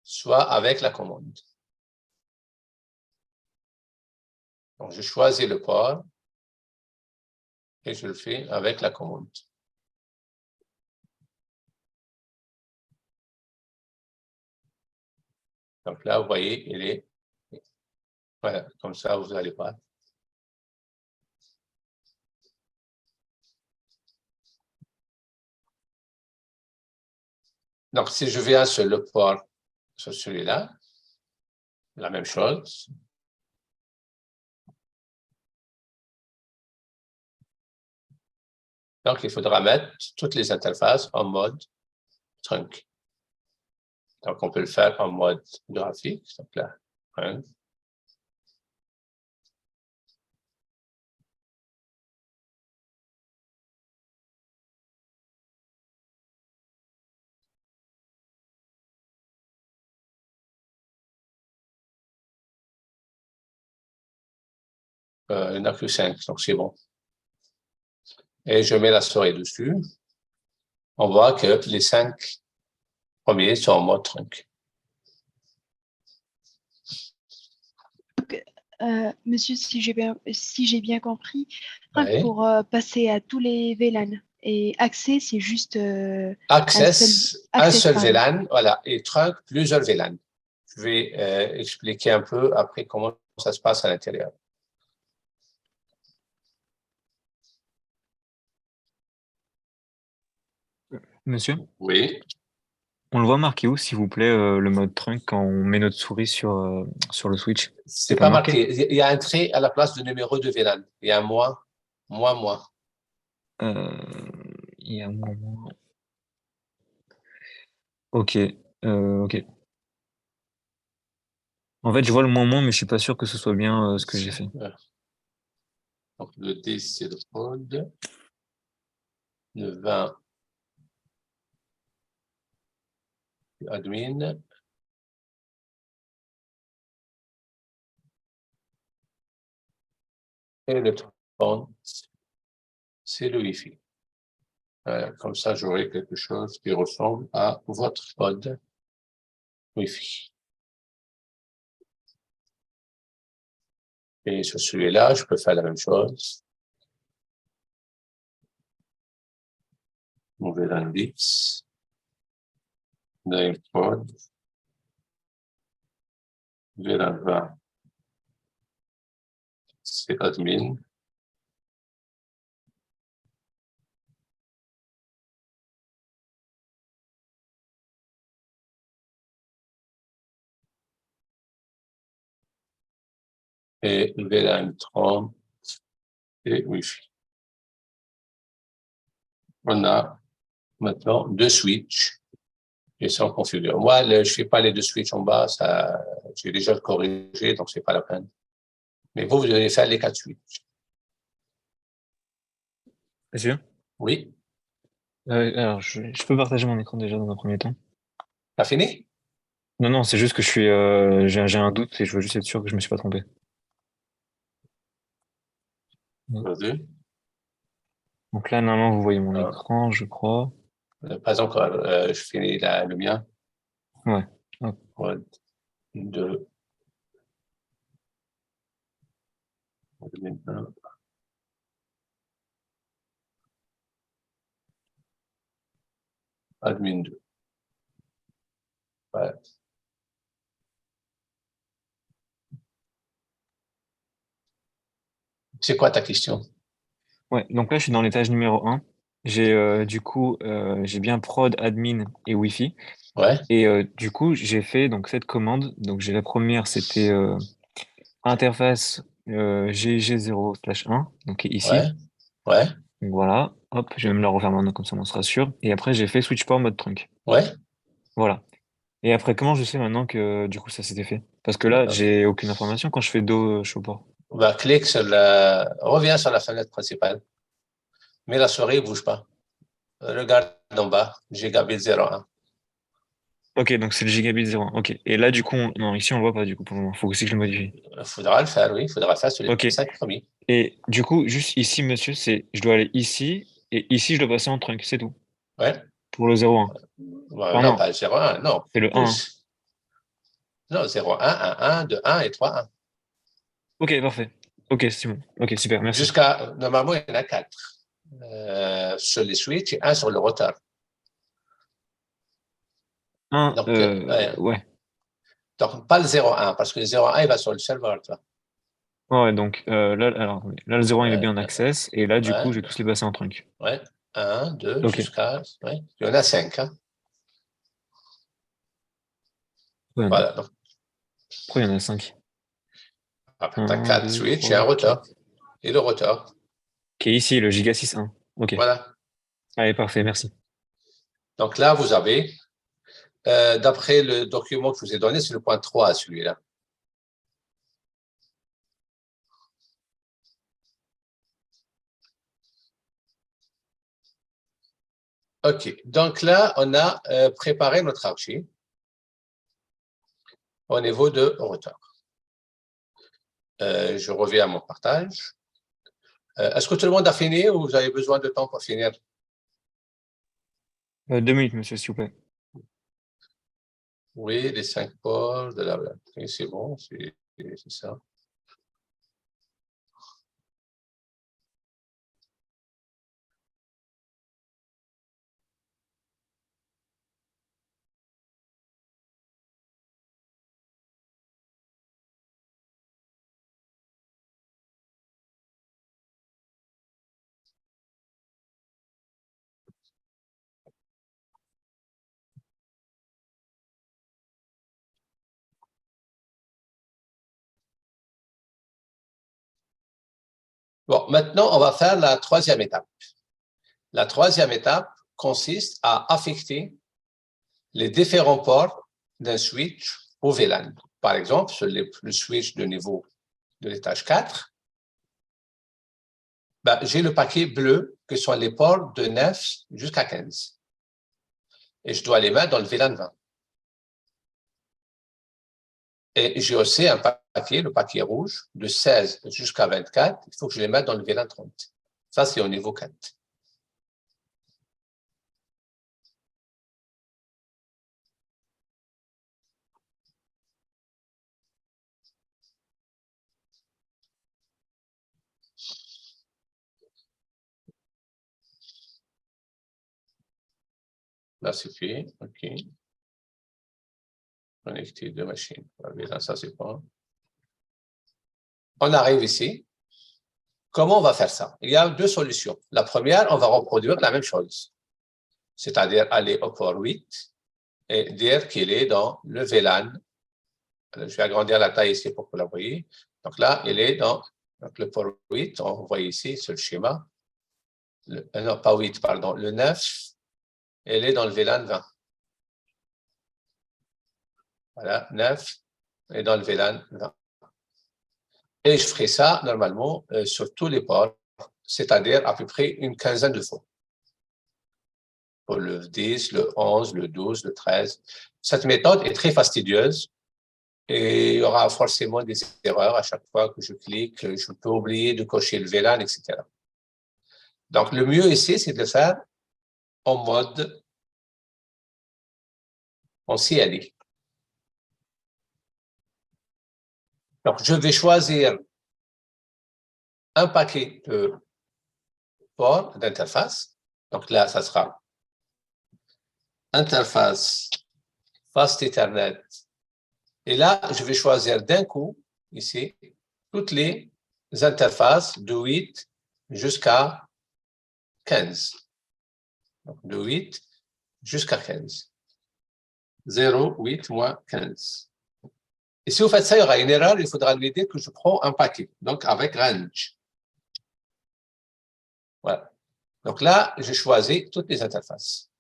soit avec la commande. Donc, je choisis le port et je le fais avec la commande. Donc là, vous voyez, il est... Voilà, comme ça, vous allez voir. Donc, si je viens sur le port, sur celui-là, La même chose. Donc, il faudra mettre toutes les interfaces en mode trunk. Donc, on peut le faire en mode graphique. Donc là, hein. Il n'y en a que 5, donc c'est bon. Et je mets la souris dessus. On voit que les 5 premiers sont en mode trunk. Monsieur, si j'ai bien compris, trunk Oui. pour passer à tous les VLAN. Et accès, c'est juste Access, un seul pardon. VLAN, voilà, et trunk, plusieurs VLAN. Je vais expliquer un peu après comment ça se passe à l'intérieur. Monsieur, Oui. on le voit marqué où, s'il vous plaît, le mode trunk quand on met notre souris sur le switch? C'est pas marqué. Il y a un trait à la place du numéro de VLAN. Il y a un moins. Il y a un moment. Ok. Ok. En fait, je vois le moins, mais je suis pas sûr que ce soit bien ce que j'ai fait. Donc, le D, c'est le code. Le 20, admin. Et le 30, c'est le Wi-Fi. Comme ça, j'aurai quelque chose qui ressemble à votre code Wi-Fi. Et sur celui-là, je peux faire la même chose. Nouvel index. Name code. VLAN 20. C'est admin. Et VLAN 30 et Wi-Fi. On a maintenant 2 switches et sont configurés. Moi, je ne fais pas les 2 switches en bas, j'ai déjà le corrigé, donc c'est pas la peine. Mais vous devez faire les 4 switches. Monsieur? Oui. Alors, je peux partager mon écran déjà dans un premier temps? T'as fini? Non, c'est juste que j'ai un doute et je veux juste être sûr que je me suis pas trompé. Vas-y. Donc là, normalement, vous voyez mon écran, je crois. Pas encore. Je finis le mien. Ouais. Code 2. Admin 2. Ouais. C'est quoi ta question? Ouais, donc là, je suis dans l'étage numéro 1. Du coup, j'ai bien prod, admin et Wi-Fi. Ouais. Et du coup, j'ai fait donc cette commande. Donc j'ai la première, c'était interface GG0/1, donc ici. Ouais. Donc voilà, hop, je vais même la refaire maintenant, comme ça on sera sûr. Et après, j'ai fait switch port mode trunk. Ouais. Voilà. Et après, comment je sais maintenant que du coup ça s'était fait? Parce que là, j'ai aucune information quand je fais do show port. Bah, reviens sur la fenêtre principale. Mais la souris ne bouge pas. Regarde en bas, gigabit 01. Ok, donc c'est le gigabit 01. Ok. Et là, du coup, non, ici on le voit pas du coup pour le moment. Faut aussi que je le modifie. Il faudra le faire, oui. Il faudra le faire sur les 5 premiers. Et du coup, juste ici, monsieur, je dois aller ici, et ici, je dois passer en trunk, c'est tout. Ouais. Pour le 01. Enfin, non, pas le 01, non. C'est le 1. Non, 01, 1, 1, 2, 1 et 3, 1. Ok, parfait. Ok, c'est bon. Ok, super, merci. Normalement, il y en a 4 sur les switches et 1 sur le routeur. Donc, ouais. Donc, pas le 01, parce que le 01, il va sur le serveur, toi. Ouais, donc là, le 01, il est bien en access, et là, du coup, je vais tous les passer en trunk. Ouais, 1, 2, jusqu'à... Ouais. Il y en a 5. Hein. Ouais, Voilà. Donc, Pourquoi il y en a 5? Ah, tu as 4 2, switches 3, et un rotor. 4. Et le rotor. Qui est ici, le Giga 6.1. OK. Voilà. Allez, parfait, merci. Donc là, vous avez, d'après le document que je vous ai donné, c'est le point 3, celui-là. OK. Donc là, on a préparé notre archi au niveau de rotor. Je reviens à mon partage. Est-ce que tout le monde a fini ou vous avez besoin de temps pour finir? 2 minutes, monsieur, s'il vous plaît. Oui, les 5 ports de la... Oui, c'est bon, c'est ça. Bon, maintenant, on va faire la troisième étape. La troisième étape consiste à affecter les différents ports d'un switch au VLAN. Par exemple, sur le switch de niveau de l'étage 4, ben, j'ai le paquet bleu que sont les ports de 9 jusqu'à 15. Et je dois les mettre dans le VLAN 20. Et j'ai aussi un paquet, le paquet rouge, de 16 jusqu'à 24. Il faut que je les mette dans le VLAN 30. Ça, c'est au niveau 4. Là, c'est fait. OK. Connecter deux machines. Là, ça, c'est pas. On arrive ici. Comment on va faire ça? Il y a deux solutions. La première, on va reproduire la même chose. C'est-à-dire aller au port 8 et dire qu'il est dans le VLAN. Alors, je vais agrandir la taille ici pour que vous la voyez. Donc là, il est dans le port 8. On voit ici sur le schéma. Non, pas 8, pardon. Le 9, il est dans le VLAN 20. Voilà, 9 est dans le VLAN 20. Et je ferai ça, normalement, sur tous les ports, c'est-à-dire à peu près une quinzaine de fois. Pour le 10, le 11, le 12, le 13. Cette méthode est très fastidieuse et il y aura forcément des erreurs à chaque fois que je clique. Je peux oublier de cocher le VLAN, etc. Donc, le mieux ici, c'est de le faire en mode en CLI. Donc, je vais choisir un paquet de ports d'interface. Donc là, ça sera interface Fast Ethernet. Et là, je vais choisir d'un coup, ici, toutes les interfaces de 8 jusqu'à 15. Donc, de 8 jusqu'à 15. 0, 8, moins 15. Et si vous faites ça, il y aura une erreur, il faudra lui dire que je prends un paquet, donc avec range. Voilà. Donc là, j'ai choisi toutes les interfaces.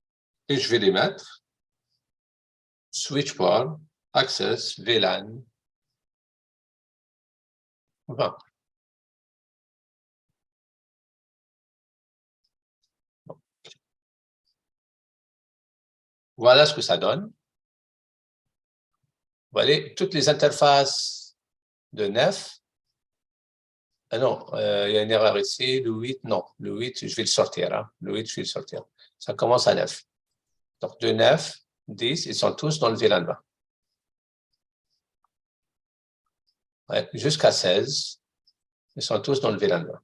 Et je vais les mettre. Switch port, access, VLAN. Voilà. Voilà ce que ça donne. Vous voyez, toutes les interfaces de 9. Ah non, il y a une erreur ici. Le 8, non. Le 8, je vais le sortir. Hein. Le 8, je vais le sortir. Ça commence à 9. Donc, de 9, 10, ils sont tous dans le VLAN 20. Ouais, jusqu'à 16, ils sont tous dans le VLAN 20.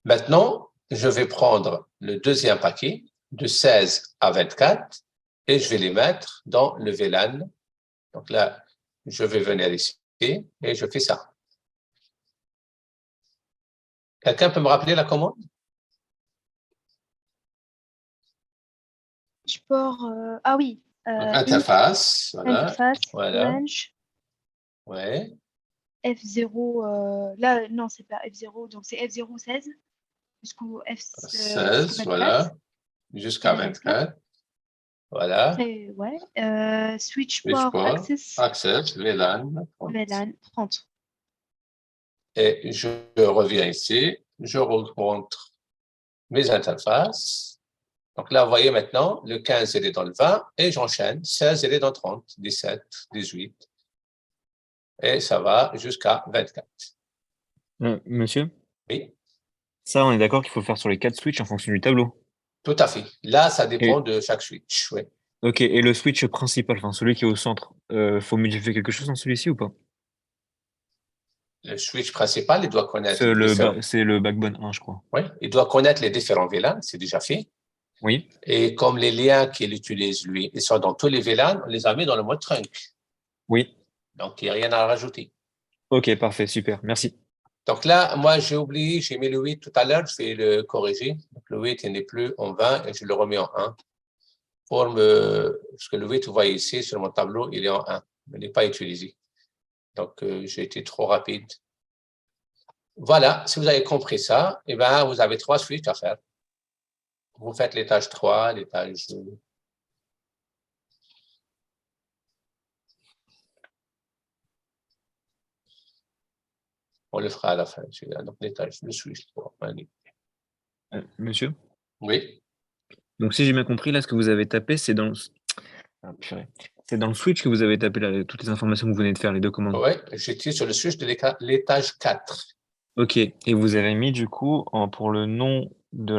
Maintenant, je vais prendre le deuxième paquet de 16 à 24 et je vais les mettre dans le VLAN. Donc là, je vais venir ici et je fais ça. Quelqu'un peut me rappeler la commande? Port, ah oui. Donc, interface, voilà. Interface, Voilà. range, Ouais. F0, là, non, c'est pas F0, donc c'est F0 16 jusqu'au 16, 24. voilà. Jusqu'à 24. Voilà. Ouais. Switch Switch port port, access, access, VLAN. VLAN 30. Et je reviens ici. Je rencontre mes interfaces. Donc là, vous voyez maintenant, le 15, il est dans le 20 et j'enchaîne. 16, il est dans 30, 17, 18. Et ça va jusqu'à 24. Monsieur, Oui, ça, on est d'accord qu'il faut le faire sur les 4 switches en fonction du tableau. tout à fait. Là, ça dépend Et, de chaque switch. Oui. ok, et le switch principal, enfin celui qui est au centre, faut modifier quelque chose dans celui-ci ou pas? Le switch principal, il doit connaître C'est les différents. c'est le backbone 1, je crois. Oui, il doit connaître les différents VLAN, c'est déjà fait. Oui. Et comme les liens qu'il utilise, lui, ils sont dans tous les VLAN, on les a mis dans le mode trunk. Oui. Donc, il n'y a rien à rajouter. Ok, parfait, super, merci. Donc là, moi, j'ai oublié, j'ai mis le 8 tout à l'heure, je vais le corriger. Donc, le 8, il n'est plus en 20 et je le remets en 1. Parce que le 8, vous voyez ici, sur mon tableau, il est en 1. Il n'est pas utilisé. Donc, j'ai été trop rapide. Voilà, si vous avez compris ça, eh ben, vous avez 3 switches à faire. Vous faites l'étage 3, l'étage... On le fera à la fin. Donc, l'étage, le switch 3. Monsieur? Oui. Donc, si j'ai bien compris, là, ce que vous avez tapé, c'est dans le... Ah, purée. C'est dans le switch que vous avez tapé là, toutes les informations que vous venez de faire, les deux commandes. Oui, j'étais sur le switch de l'étage 4. Ok, et vous avez mis du coup, pour le nom de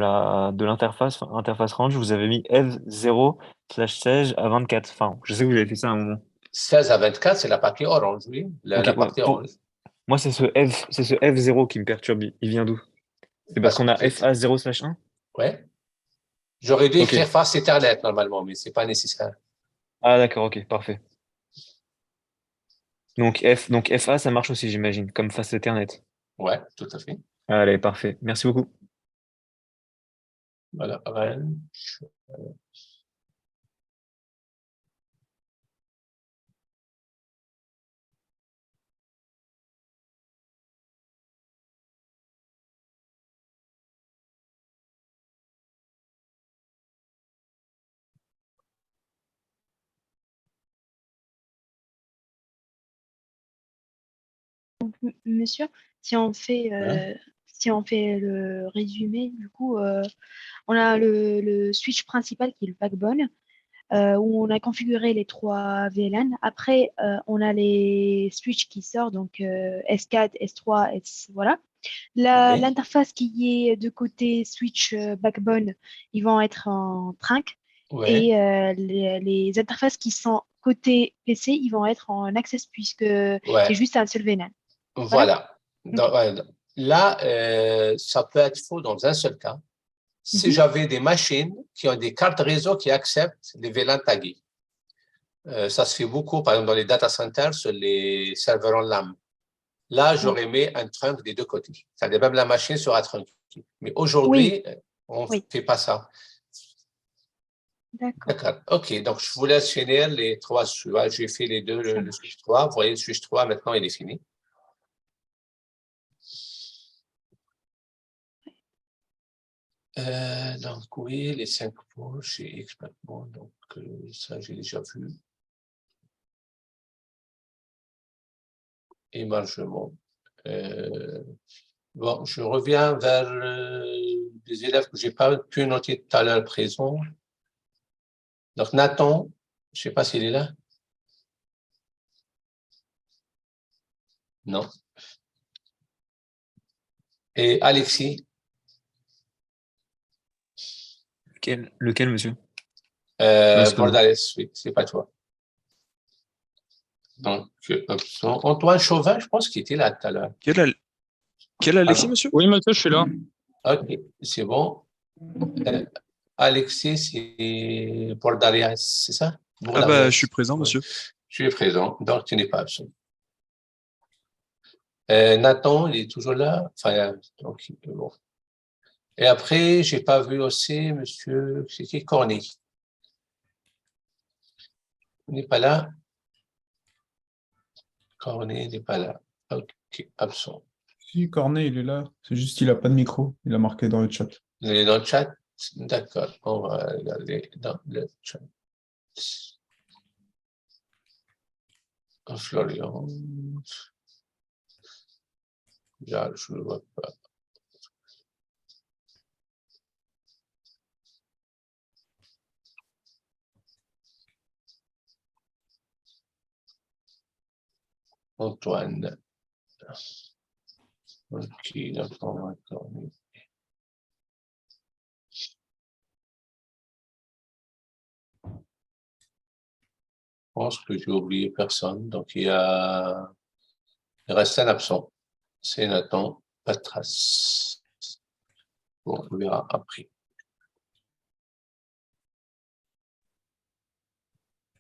l'interface, enfin, interface range, vous avez mis F0/16 à 24. Enfin, je sais que vous avez fait ça à un moment. 16 à 24, c'est la partie orange, oui. La Ok, partie orange. moi, c'est ce F0 qui me perturbe. Il vient d'où? C'est parce qu'on a FA0/1? Ouais. J'aurais dû Ok. écrire face Ethernet normalement, mais c'est pas nécessaire. Ah, d'accord, ok, parfait. Donc FA, ça marche aussi, j'imagine, comme face Ethernet. Ouais, tout à fait. Allez, parfait. Merci beaucoup. Voilà, range. Monsieur, si on fait, le résumé, du coup, on a le switch principal qui est le backbone, où on a configuré les 3 VLAN. Après, on a les switches qui sortent, donc S4, S3, voilà. Oui. L'interface qui est de côté switch backbone, ils vont être en trunk. Ouais. Et les interfaces qui sont côté PC, ils vont être en access puisque c'est juste un seul VLAN. Voilà. Ok. Là, ça peut être faux dans un seul cas. Si j'avais des machines qui ont des cartes réseau qui acceptent les VLAN tagués. Ça se fait beaucoup, par exemple, dans les data centers, sur les serveurs en LAN. Là, j'aurais mis un trunk des deux côtés. C'est-à-dire même la machine sera trunkée. Mais aujourd'hui, on ne fait pas ça. D'accord. OK, donc je vous laisse finir les 3 suivants. J'ai fait les deux, le switch 3. Vous voyez, le switch 3, maintenant, il est fini. Donc, oui, les 5 pots chez Expertmont. Donc, ça, j'ai déjà vu. Émargement. Bon, je reviens vers des élèves que je n'ai pas pu noter tout à l'heure présents. Donc, Nathan, je ne sais pas s'il est là. Non. Et Alexis. Lequel, monsieur? Bordales, oui, c'est pas toi. Donc, Antoine Chauvin, je pense qu'il était là tout à l'heure. Quel Alexis, monsieur? Oui, monsieur, je suis là. OK, c'est bon. Alexis, c'est Bordalias, c'est ça? Ah bah, je suis présent, monsieur. Tu es présent, donc tu n'es pas absent. Nathan, il est toujours là. Enfin, donc, bon. Et après, j'ai pas vu aussi monsieur, c'est qui? Cornet. Il n'est pas là. Cornet n'est pas là. Ok, absent. Si, Cornet, il est là. C'est juste qu'il n'a pas de micro. Il a marqué dans le chat. Il est dans le chat? D'accord, on va regarder dans le chat. Florian. Là, je ne le vois pas. Antoine. Ok, d'accord, d'accord. Je pense que j'ai oublié personne. Donc, il reste un absent. C'est Nathan, pas de trace. Bon, on verra après.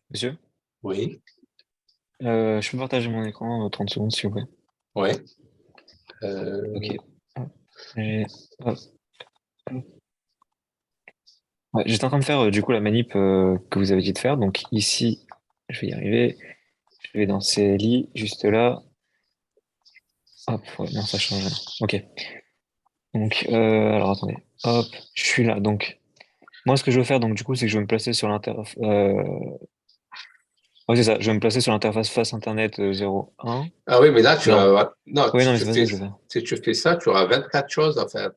Monsieur? Oui. Je peux partager mon écran 30 secondes, s'il vous plaît. Oui. Ok. Hop. Ouais, j'étais en train de faire du coup la manip que vous avez dit de faire. Donc ici, je vais y arriver. Je vais dans CLI, juste là. Hop, ouais, non, ça change rien. Ok. Donc, alors attendez. Hop, je suis là. Donc, moi, ce que je veux faire, donc du coup, c'est que je vais me placer sur l'interface. Ouais, c'est ça. Je vais me placer sur l'interface face Internet 0.1. Ah oui, mais là, tu Non. vas. Non, Oui, non, mais c'est pas ça que je veux faire. si tu fais ça, tu auras 24 choses à faire.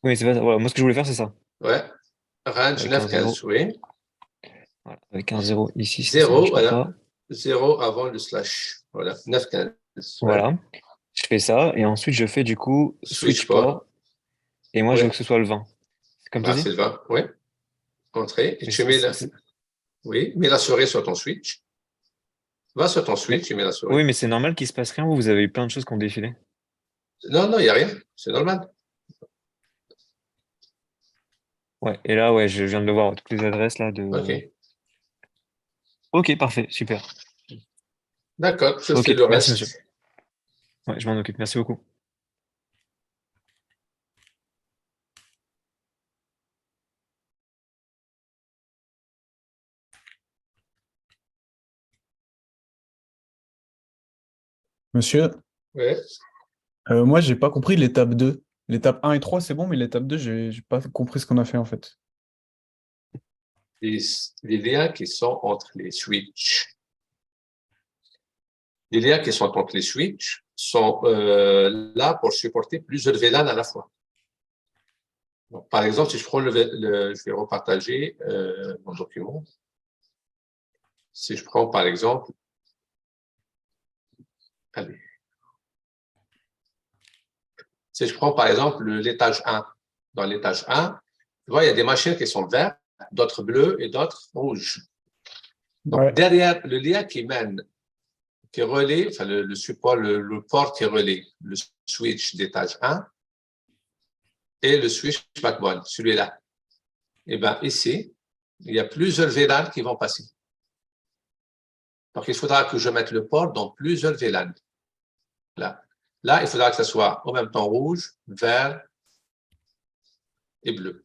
Oui, c'est pas ça. Voilà, moi, ce que je voulais faire, c'est ça. Ouais. Range Avec 9, un 0. 15, oui. Voilà, avec un 0 ici, ça 0, marchera voilà. pas. 0 avant le slash. Voilà. 9, 15. Ouais. Voilà. Je fais ça. Et ensuite, je fais du coup switch port. Et moi, je veux que ce soit le 20. C'est comme ça Ah, dit? c'est le 20, oui. Entrée. Et Mais tu mets la... Oui, mets la souris sur ton switch. Va sur ton switch, tu mets la souris. Oui, mais c'est normal qu'il se passe rien. Vous avez eu plein de choses qui ont défilé. Non, non, il n'y a rien. C'est normal. Ouais, et là, ouais, je viens de le voir, toutes les adresses là de. OK. Ok, parfait, super. D'accord, je Ok, fais le merci reste. monsieur. Ouais, je m'en occupe. Merci beaucoup. Monsieur, Ouais. moi, j'ai pas compris l'étape 2. L'étape 1 et 3, c'est bon, mais l'étape 2, j'ai pas compris ce qu'on a fait en fait. Les liens qui sont entre les switches. Les liens qui sont entre les switches sont là pour supporter plusieurs VLAN à la fois. Donc, par exemple, si je prends je vais repartager mon document. Si je prends, par exemple, allez. Si je prends, par exemple, l'étage 1. Dans l'étage 1, tu vois, il y a des machines qui sont vertes, d'autres bleues et d'autres rouges. Donc, Ouais. derrière le lien qui mène, qui relie, enfin, le support, le port qui relie le switch d'étage 1 et le switch backbone, celui-là. Et bien, ici, il y a plusieurs VLAN qui vont passer. Donc, il faudra que je mette le port dans plusieurs VLAN. Là. Là, il faudra que ce soit en même temps rouge, vert et bleu.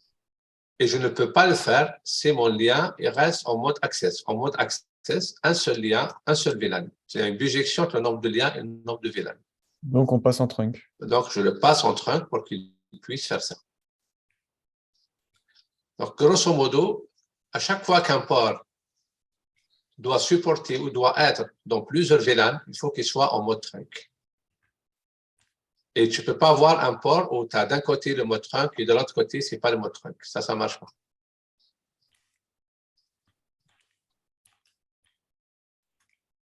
Et je ne peux pas le faire si mon lien il reste en mode access. En mode access, un seul lien, un seul VLAN. C'est une bijection entre le nombre de liens et le nombre de VLAN. Donc, on passe en trunk. Donc, je le passe en trunk pour qu'il puisse faire ça. Donc, grosso modo, à chaque fois qu'un port doit supporter ou doit être dans plusieurs VLAN, il faut qu'il soit en mode trunk. Et tu ne peux pas avoir un port où tu as d'un côté le mode trunk et de l'autre côté, ce n'est pas le mode trunk. Ça ne marche pas.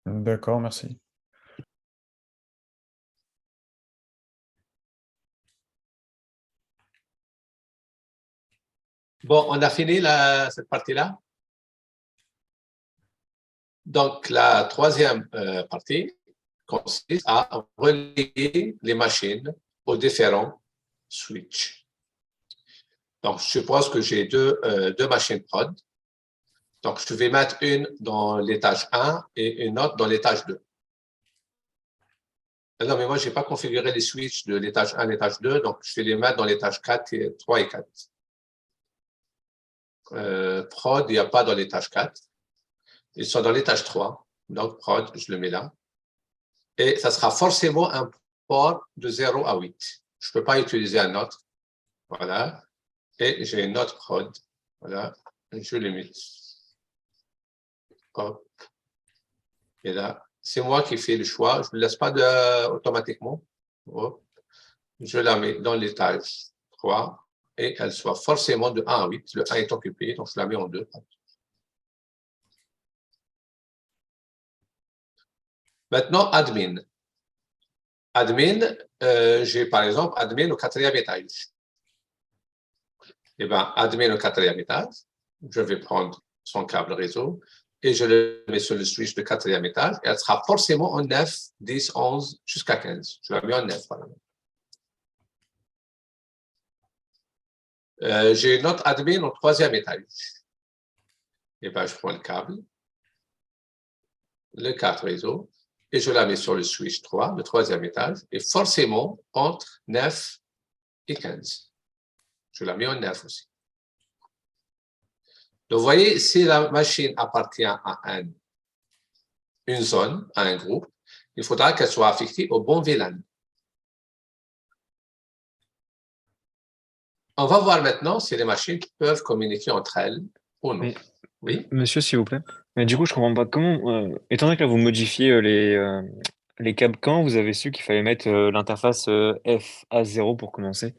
D'accord, merci. Bon, on a fini cette partie-là. Donc, la troisième partie consiste à relier les machines aux différents switches. Donc, je suppose que j'ai deux machines prod. Donc, je vais mettre une dans l'étage 1 et une autre dans l'étage 2. Non, mais moi, je n'ai pas configuré les switches de l'étage 1 et l'étage 2, donc je vais les mettre dans l'étage 4 et 3 et 4. Prod, il n'y a pas dans l'étage 4. Ils sont dans l'étage 3. Donc, prod, je le mets là. Et ça sera forcément un port de 0 à 8. Je ne peux pas utiliser un autre. Voilà. Et j'ai une autre prod. Voilà. Je le mets. Hop. Et là, c'est moi qui fais le choix. Je ne le laisse pas automatiquement. Hop. Je la mets dans l'étage 3 et elle soit forcément de 1 à 8. Le 1 est occupé, donc je la mets en 2. Maintenant, admin. Admin, j'ai par exemple admin au 4e étage. Eh bien, admin au 4e étage, je vais prendre son câble réseau et je le mets sur le switch de 4e étage et elle sera forcément en 9, 10, 11 jusqu'à 15. Je la mets en 9. Voilà. J'ai une autre admin au 3e étage. Eh bien, je prends le câble, le câble réseau, et je la mets sur le switch 3, le 3e étage, et forcément entre 9 et 15. Je la mets en 9 aussi. Donc, vous voyez, si la machine appartient à une zone, à un groupe, il faudra qu'elle soit affectée au bon VLAN. On va voir maintenant si les machines peuvent communiquer entre elles ou non. Oui. Monsieur, s'il vous plaît. Mais du coup, je comprends pas comment. Étant donné que là, vous modifiez les câbles quand, vous avez su qu'il fallait mettre l'interface FA0 pour commencer.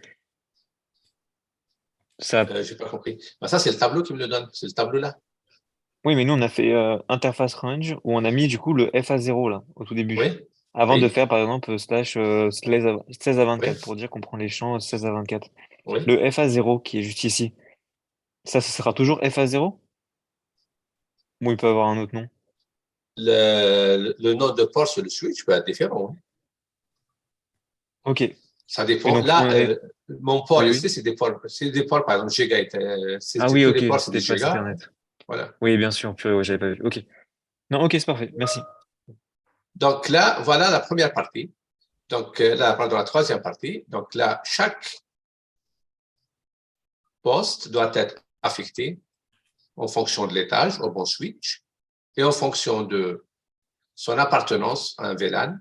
Ça... J'ai pas compris. Ben, ça, c'est le tableau qui me le donne. C'est le tableau-là. Oui, mais nous, on a fait interface range où on a mis du coup le FA0 là, au tout début. Oui. Avant de Oui. faire par exemple slash 16 à 24 Oui. pour dire qu'on prend les champs 16 à 24. Oui. Le FA0 qui est juste ici, ça sera toujours FA0? Ou il peut avoir un autre nom? Le nom de port sur le switch peut être différent. Ok. Ça dépend. Donc, Là, mon port oui, ici, oui. c'est des ports, par exemple, Giga. Ah oui, tous ok, les ports, c'est des c'était pas Giga. Ethernet. Voilà. Oui, bien sûr, purée, ouais, j'avais pas vu. Ok. Non, ok, c'est parfait, merci. Donc là, voilà la première partie. Donc là, pardon, la troisième partie. Donc là, chaque poste doit être affecté en fonction de l'étage au bon switch et en fonction de son appartenance à un VLAN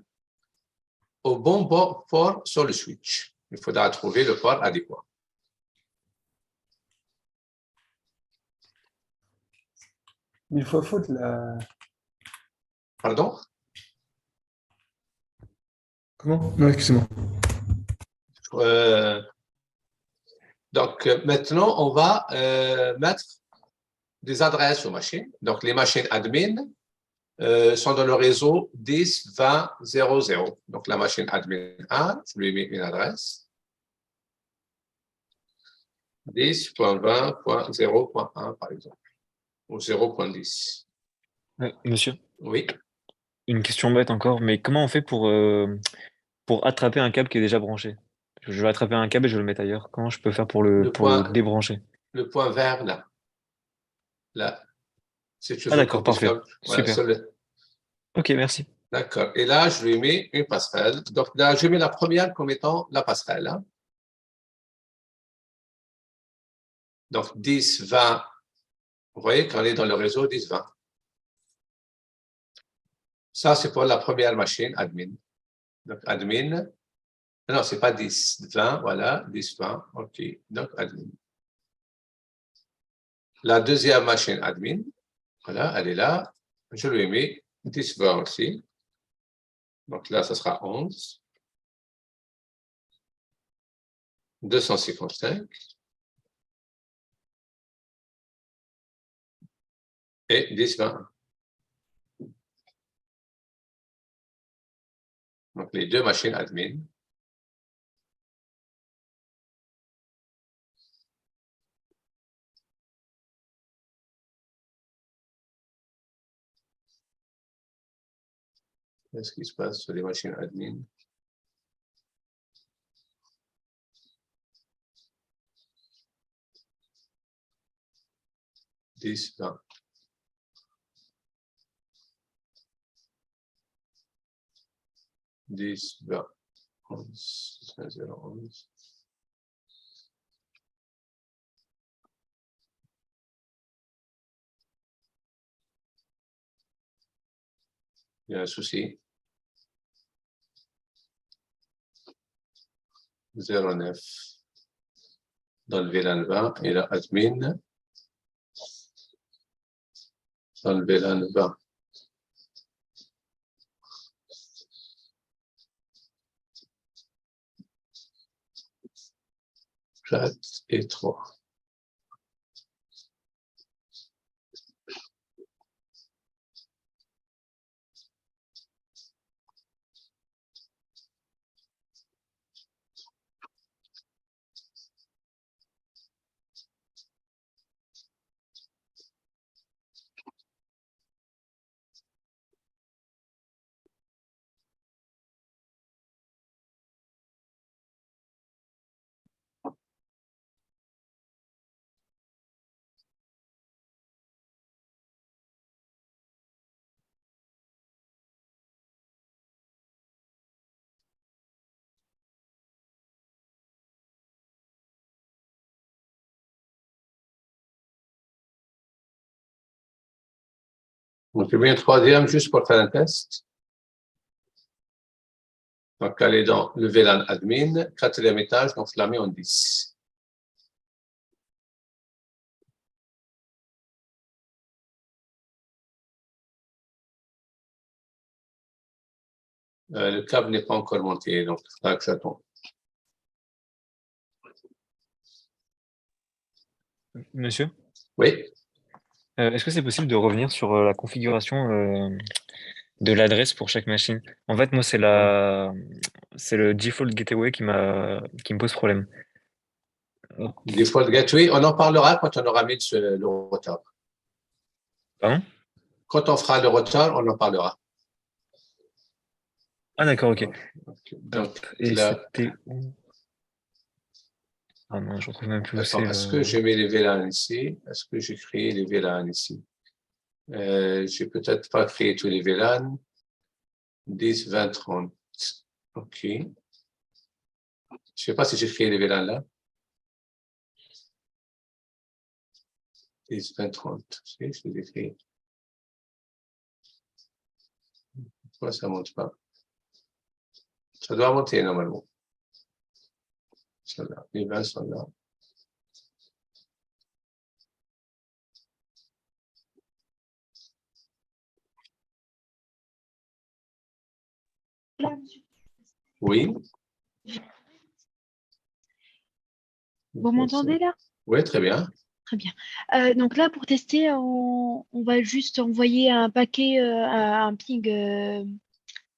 au bon port sur le switch. Il faudra trouver le port adéquat. Il faut foutre la... Pardon? Comment? Non, excusez-moi. Donc, maintenant, on va mettre des adresses aux machines. Donc, les machines admin sont dans le réseau 10, 20, 00. Donc, la machine admin 1, je lui mets une adresse. 10.20.0.1, par exemple. Ou 0.10. Monsieur? Oui. Une question bête encore, mais comment on fait pour attraper un câble qui est déjà branché? Je vais attraper un câble et je vais le mettre ailleurs. Comment je peux faire pour le débrancher? Le point vert, là. Là. Si tu Ah veux d'accord, copier ce parfait. câble. Voilà, Super. Ok, merci. D'accord. Et là, je lui mets une passerelle. Donc là, je mets la première comme étant la passerelle. Hein. Donc 10, 20. Vous voyez qu'on est dans le réseau 10, 20. Ça, c'est pour la première machine admin. Donc admin. Non, c'est pas 10, 20. Voilà, 10, 20. OK. Donc admin. La deuxième machine admin. Voilà, elle est là. Je lui mets 10, 20 aussi. Donc là, ça sera 11. 255. Et 10, 20. Donc, les deux machines admin. Qu'est-ce qui se passe sur les machines admin? Dix, 20. Dix, 20. 11, 0, 11. Il y a un souci. 09 dans le VLAN 20 et la admin dans le VLAN 20. Chat et 3. Donc, j'ai mis un troisième juste pour faire un test. Donc, aller dans le VLAN admin, quatrième étage, donc je la mets en 10. Le câble n'est pas encore monté, donc il faudra que j'attende. Monsieur, Oui, est-ce que c'est possible de revenir sur la configuration de l'adresse pour chaque machine? En fait, moi, c'est le default gateway qui me pose problème. default gateway, on en parlera quand on aura mis le routeur. Pardon? Quand on fera le routeur, on en parlera. Ah, d'accord, ok. Donc, Et là, c'était où? Ah non, je retrouve même plus où attends, c'est. est-ce que j'ai mis les VLAN ici? Est-ce que j'ai créé les VLAN ici? J'ai peut-être pas créé tous les VLAN. 10, 20, 30. OK. Je sais pas si j'ai créé les VLAN là. 10, 20, 30. Si, je les ai créés. Pourquoi ça monte pas? Ça doit monter normalement. Là. Les 20 sont là. Oui. Vous m'entendez là? Oui, très bien. Très bien. Donc là, pour tester, on va juste envoyer un paquet, un ping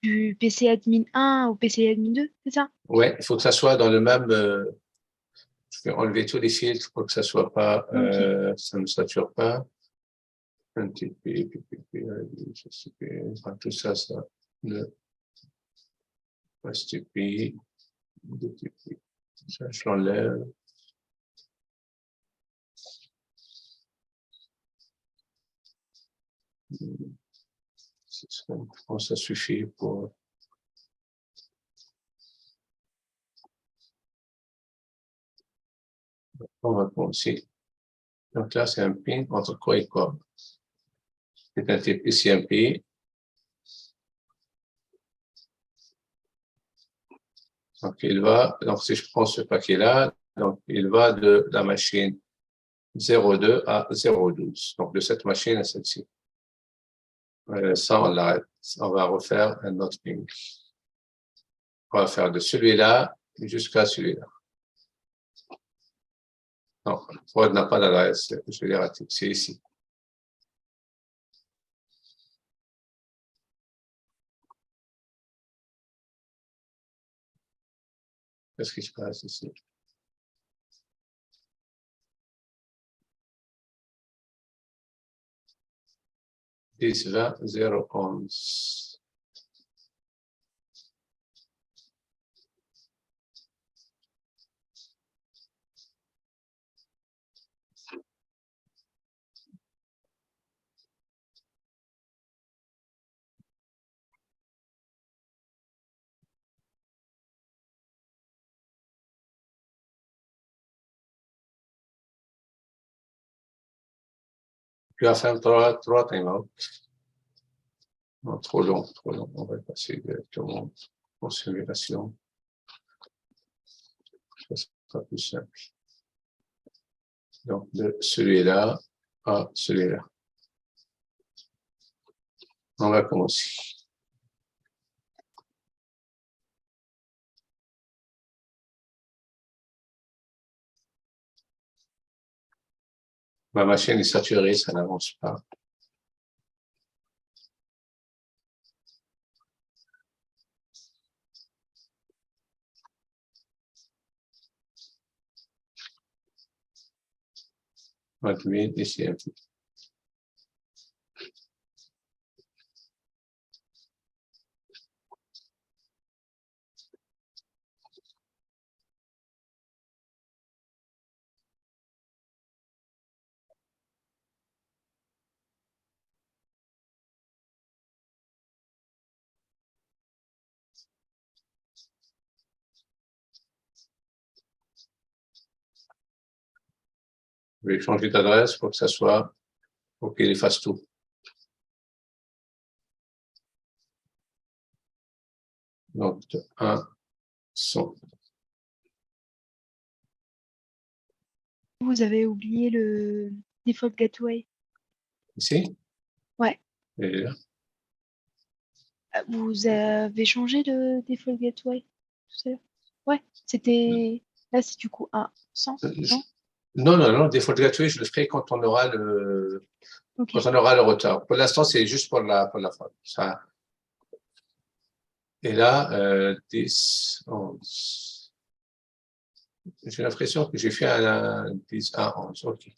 du PC admin 1 au PC admin 2, c'est ça? Oui, il faut que ça soit dans le même. Je vais enlever tous les filtres pour que ça soit pas, ça ne sature pas. Un TP, tout ça, ça ne STP, DTP. Ça, je l'enlève. Je pense que ça suffit pour. On va prendre ici. Donc là, c'est un pin entre quoi et quoi? C'est un type ICMP. Donc, il va, donc si je prends ce paquet-là, donc il va de la machine 02 à 012. Donc, de cette machine à celle-ci. Ça, on l'arrête. On va refaire un autre ping. On va faire de celui-là jusqu'à celui-là. Non, Ford n'a pas d'adresse. Je l'ai raté. C'est ici. Qu'est-ce qui se passe ici? Dix, 20, 0, 11. Tu vas faire trois timeouts. Non, trop long, trop long. On va passer directement en simulation. Pas plus simple. Donc, de celui-là à celui-là. On va commencer. Ma machine est saturée, ça n'avance pas. On va mettre ici un peu. Je vais changer d'adresse pour que ça soit, pour qu'il efface tout. Donc, de 1, 100. Vous avez oublié le default gateway. Ici? Ouais. Et là. Vous avez changé le default gateway tout à l'heure? Ouais, c'était. Là, c'est du coup 1, 100, non? Non, default gateway, je le ferai quand on aura le, Ok. quand on aura le retard. Pour l'instant, c'est juste pour la fois. Ça. Et là, 10, 11. J'ai l'impression que j'ai fait un 10 à 11. OK.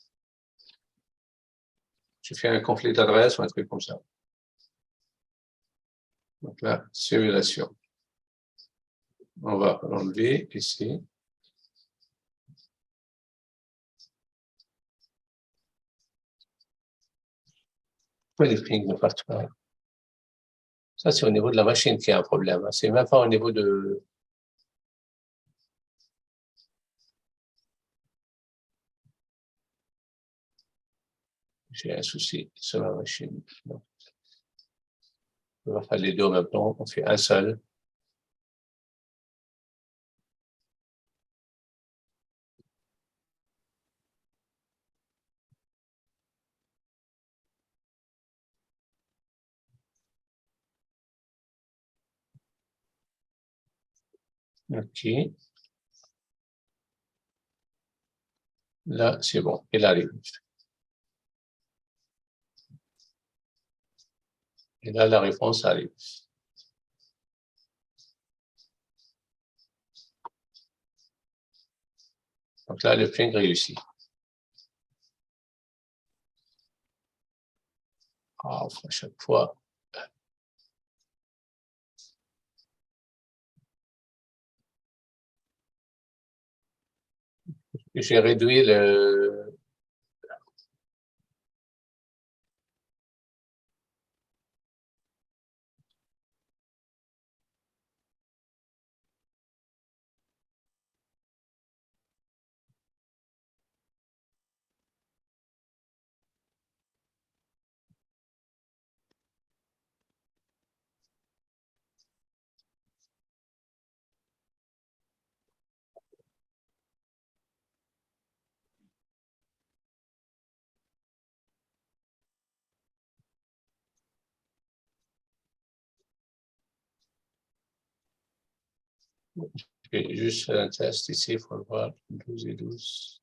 J'ai fait un conflit d'adresse ou un truc comme ça. Donc là, simulation. On va l'enlever ici. Pourquoi les pings ne partent pas? Ça, c'est au niveau de la machine qui a un problème. C'est même pas au niveau de... J'ai un souci sur la machine. Donc, on va faire les deux en même temps. On fait un seul. OK. Là, c'est bon. Il arrive. Et là, la réponse arrive. Donc là, le ping réussit. Ah, à chaque fois. J'ai réduit le... Je vais juste faire un test ici pour voir 12 et 12.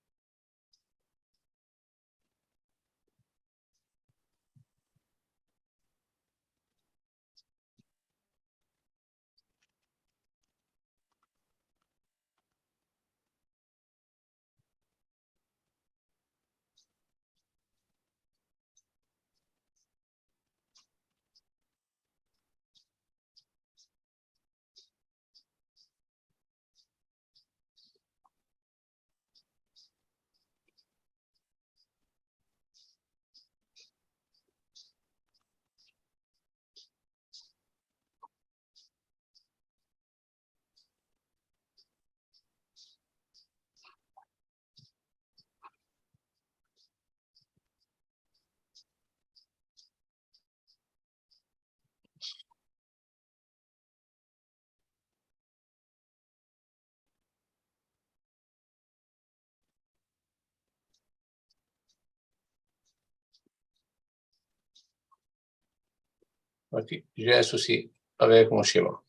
OK, j'ai un souci avec mon schéma.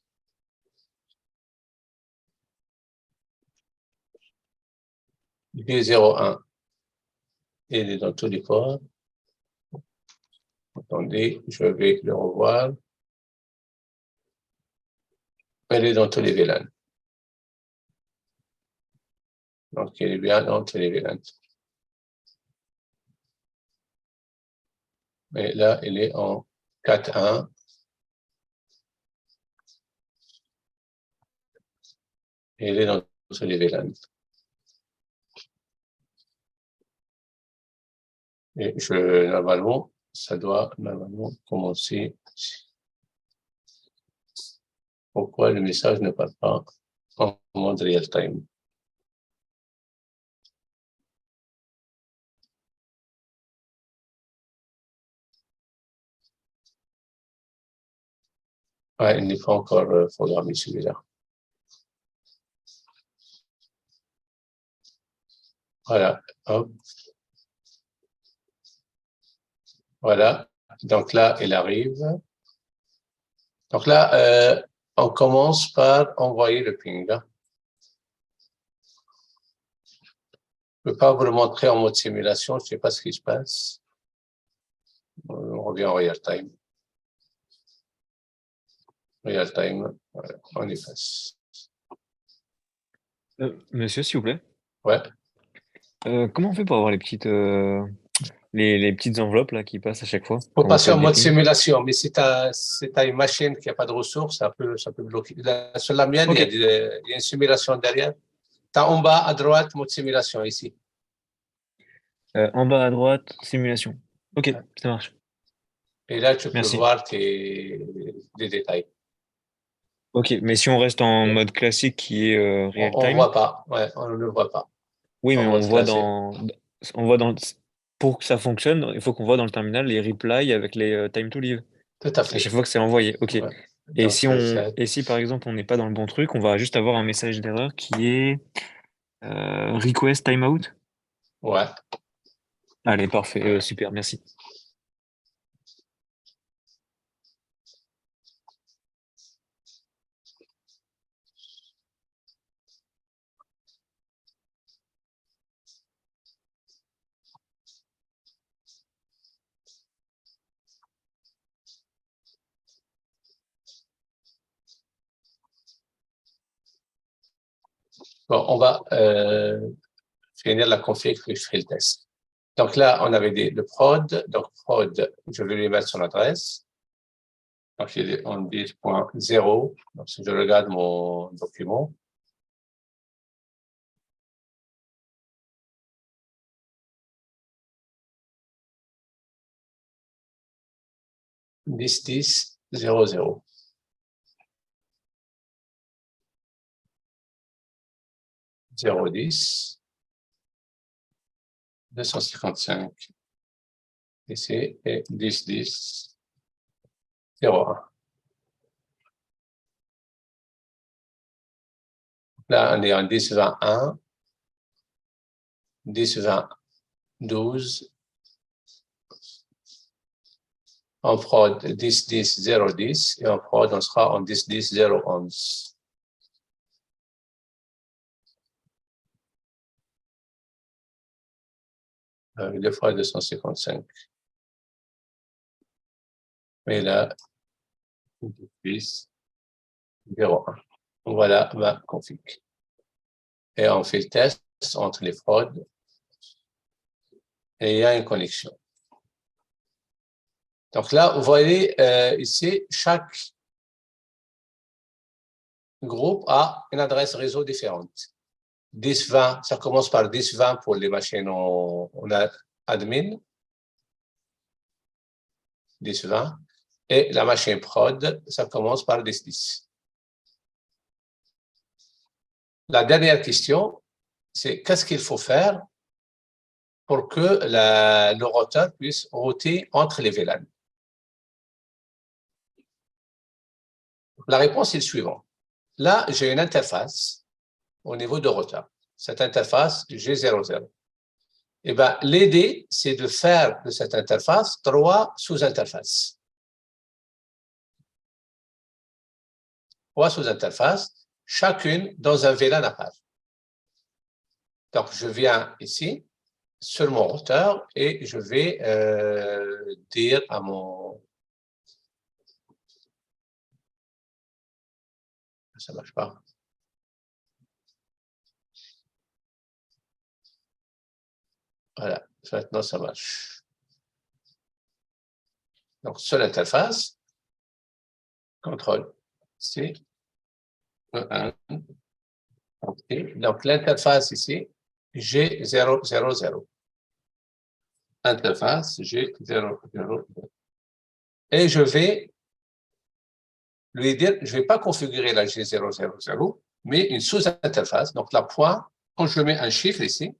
G01, il est dans tous les ports. Attendez, je vais le revoir. Elle est dans tous les VLAN. Donc, il est bien dans tous les VLAN. Et là, il est en 4.1. Et il est dans tous les VLAN. Et normalement, ça doit normalement commencer. Pourquoi le message ne passe pas en mode real time? Ouais, il n'est pas encore programmé celui-là. Voilà, hop. Voilà, donc là, il arrive. Donc là, on commence par envoyer le ping. Hein. Je ne peux pas vous le montrer en mode simulation, je ne sais pas ce qui se passe. On revient en real time. Real time, voilà, on y passe. Monsieur, s'il vous plaît. Ouais. Comment on fait pour avoir les petites, les petites enveloppes là, qui passent à chaque fois? Il faut quand vous passer en faites des mode pings simulation, mais si tu as une machine qui n'a pas de ressources, ça peut bloquer. Sur la mienne, Ok. il y a une simulation derrière. Tu as en bas à droite, mode simulation ici. En bas à droite, simulation. Ok, Ouais. ça marche. Et là, tu peux Merci. voir des détails. Ok, mais si on reste en mode classique qui est real On ne time, voit pas, ouais, on ne le voit pas. oui, En mais mode classique. on voit dans, pour que ça fonctionne, il faut qu'on voit dans le terminal les replies avec les time to leave. Tout à À fait. chaque fois que c'est envoyé. Ok. Ouais. Et Donc, si par exemple on n'est pas dans le bon truc, on va juste avoir un message d'erreur qui est request timeout. ouais. Allez, parfait, super, merci. Bon, on va finir la config puis je fais le test. Donc là, on avait le prod. Donc prod, je vais lui mettre son adresse. Donc il est en 10.0. Donc si je regarde mon document, dix 10.0.0. 0.10, 255 ici et 10.10, 0.1. Là, on est en 10.21, 10.20.12, en prod 10.10.0.10 et en prod, on sera en 10.10.0.11. Avec 2 fois 255. Et là, 10, 0,1. Voilà ma config. Et on fait le test entre les fraudes et il y a une connexion. Donc là, vous voyez ici, chaque groupe a une adresse réseau différente. 10.20, ça commence par 10.20 pour les machines on a admin. 10.20. Et la machine prod, ça commence par 10.10. La dernière question, c'est qu'est-ce qu'il faut faire pour que le routeur puisse router entre les VLAN? La réponse est le suivant. Là, j'ai une interface au niveau de routeur. Cette interface, G00. Eh bien, l'idée, c'est de faire de cette interface 3 sous-interfaces. 3 sous-interfaces, chacune dans un VLAN à part. Donc, je viens ici, sur mon routeur, et je vais dire à mon... Ça ne marche pas. Voilà, maintenant ça marche. Donc, sur l'interface, CTRL-C, E1. Okay. Donc, l'interface ici, G000. Interface G000. Et je vais lui dire, je ne vais pas configurer la G000, mais une sous-interface. Donc, la point, quand je mets un chiffre ici,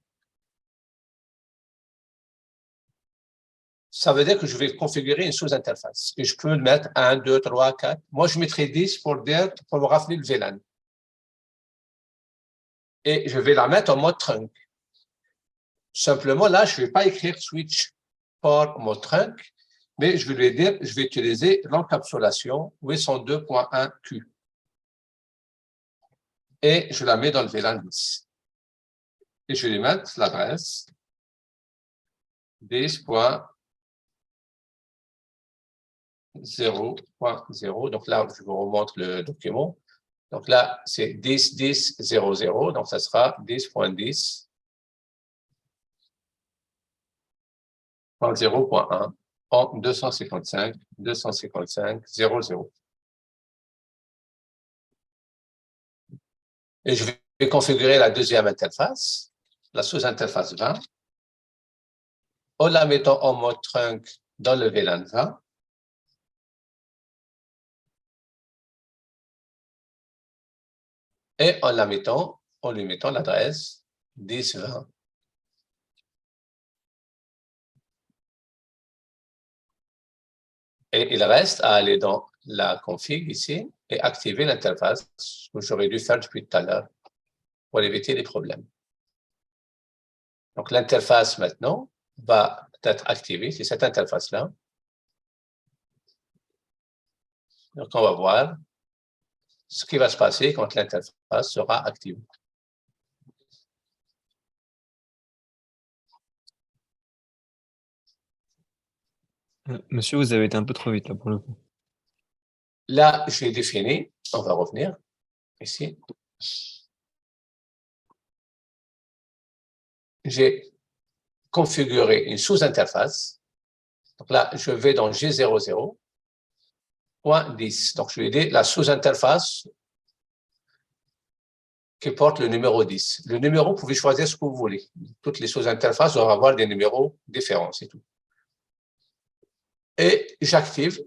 ça veut dire que je vais configurer une sous-interface. Et je peux mettre 1, 2, 3, 4. Moi, je mettrai 10 pour me rappeler le VLAN. Et je vais la mettre en mode trunk. Simplement, là, je ne vais pas écrire switch pour mode trunk, mais je vais lui dire, je vais utiliser l'encapsulation 802.1Q. Et je la mets dans le VLAN 10. Et je vais lui mettre l'adresse 10.0.0. Donc là, je vous remontre le document. Donc là, c'est 10.10.00. Donc, ça sera 10.10.0.1 en 255.255.00. Et je vais configurer la deuxième interface, la sous-interface 20, en la mettant en mode trunk dans le VLAN 20. Et en lui mettant l'adresse 10.20. Et il reste à aller dans la config ici et activer l'interface que j'aurais dû faire depuis tout à l'heure pour éviter les problèmes. Donc, l'interface maintenant va être activée, c'est cette interface-là. Donc, on va voir ce qui va se passer quand l'interface sera activée. Monsieur, vous avez été un peu trop vite là pour le coup. Là, j'ai défini, on va revenir ici. J'ai configuré une sous-interface. Donc là, je vais dans G00.10. Donc, je vais dire la sous-interface qui porte le numéro 10. Le numéro, vous pouvez choisir ce que vous voulez. Toutes les sous-interfaces doivent avoir des numéros différents, c'est tout. Et j'active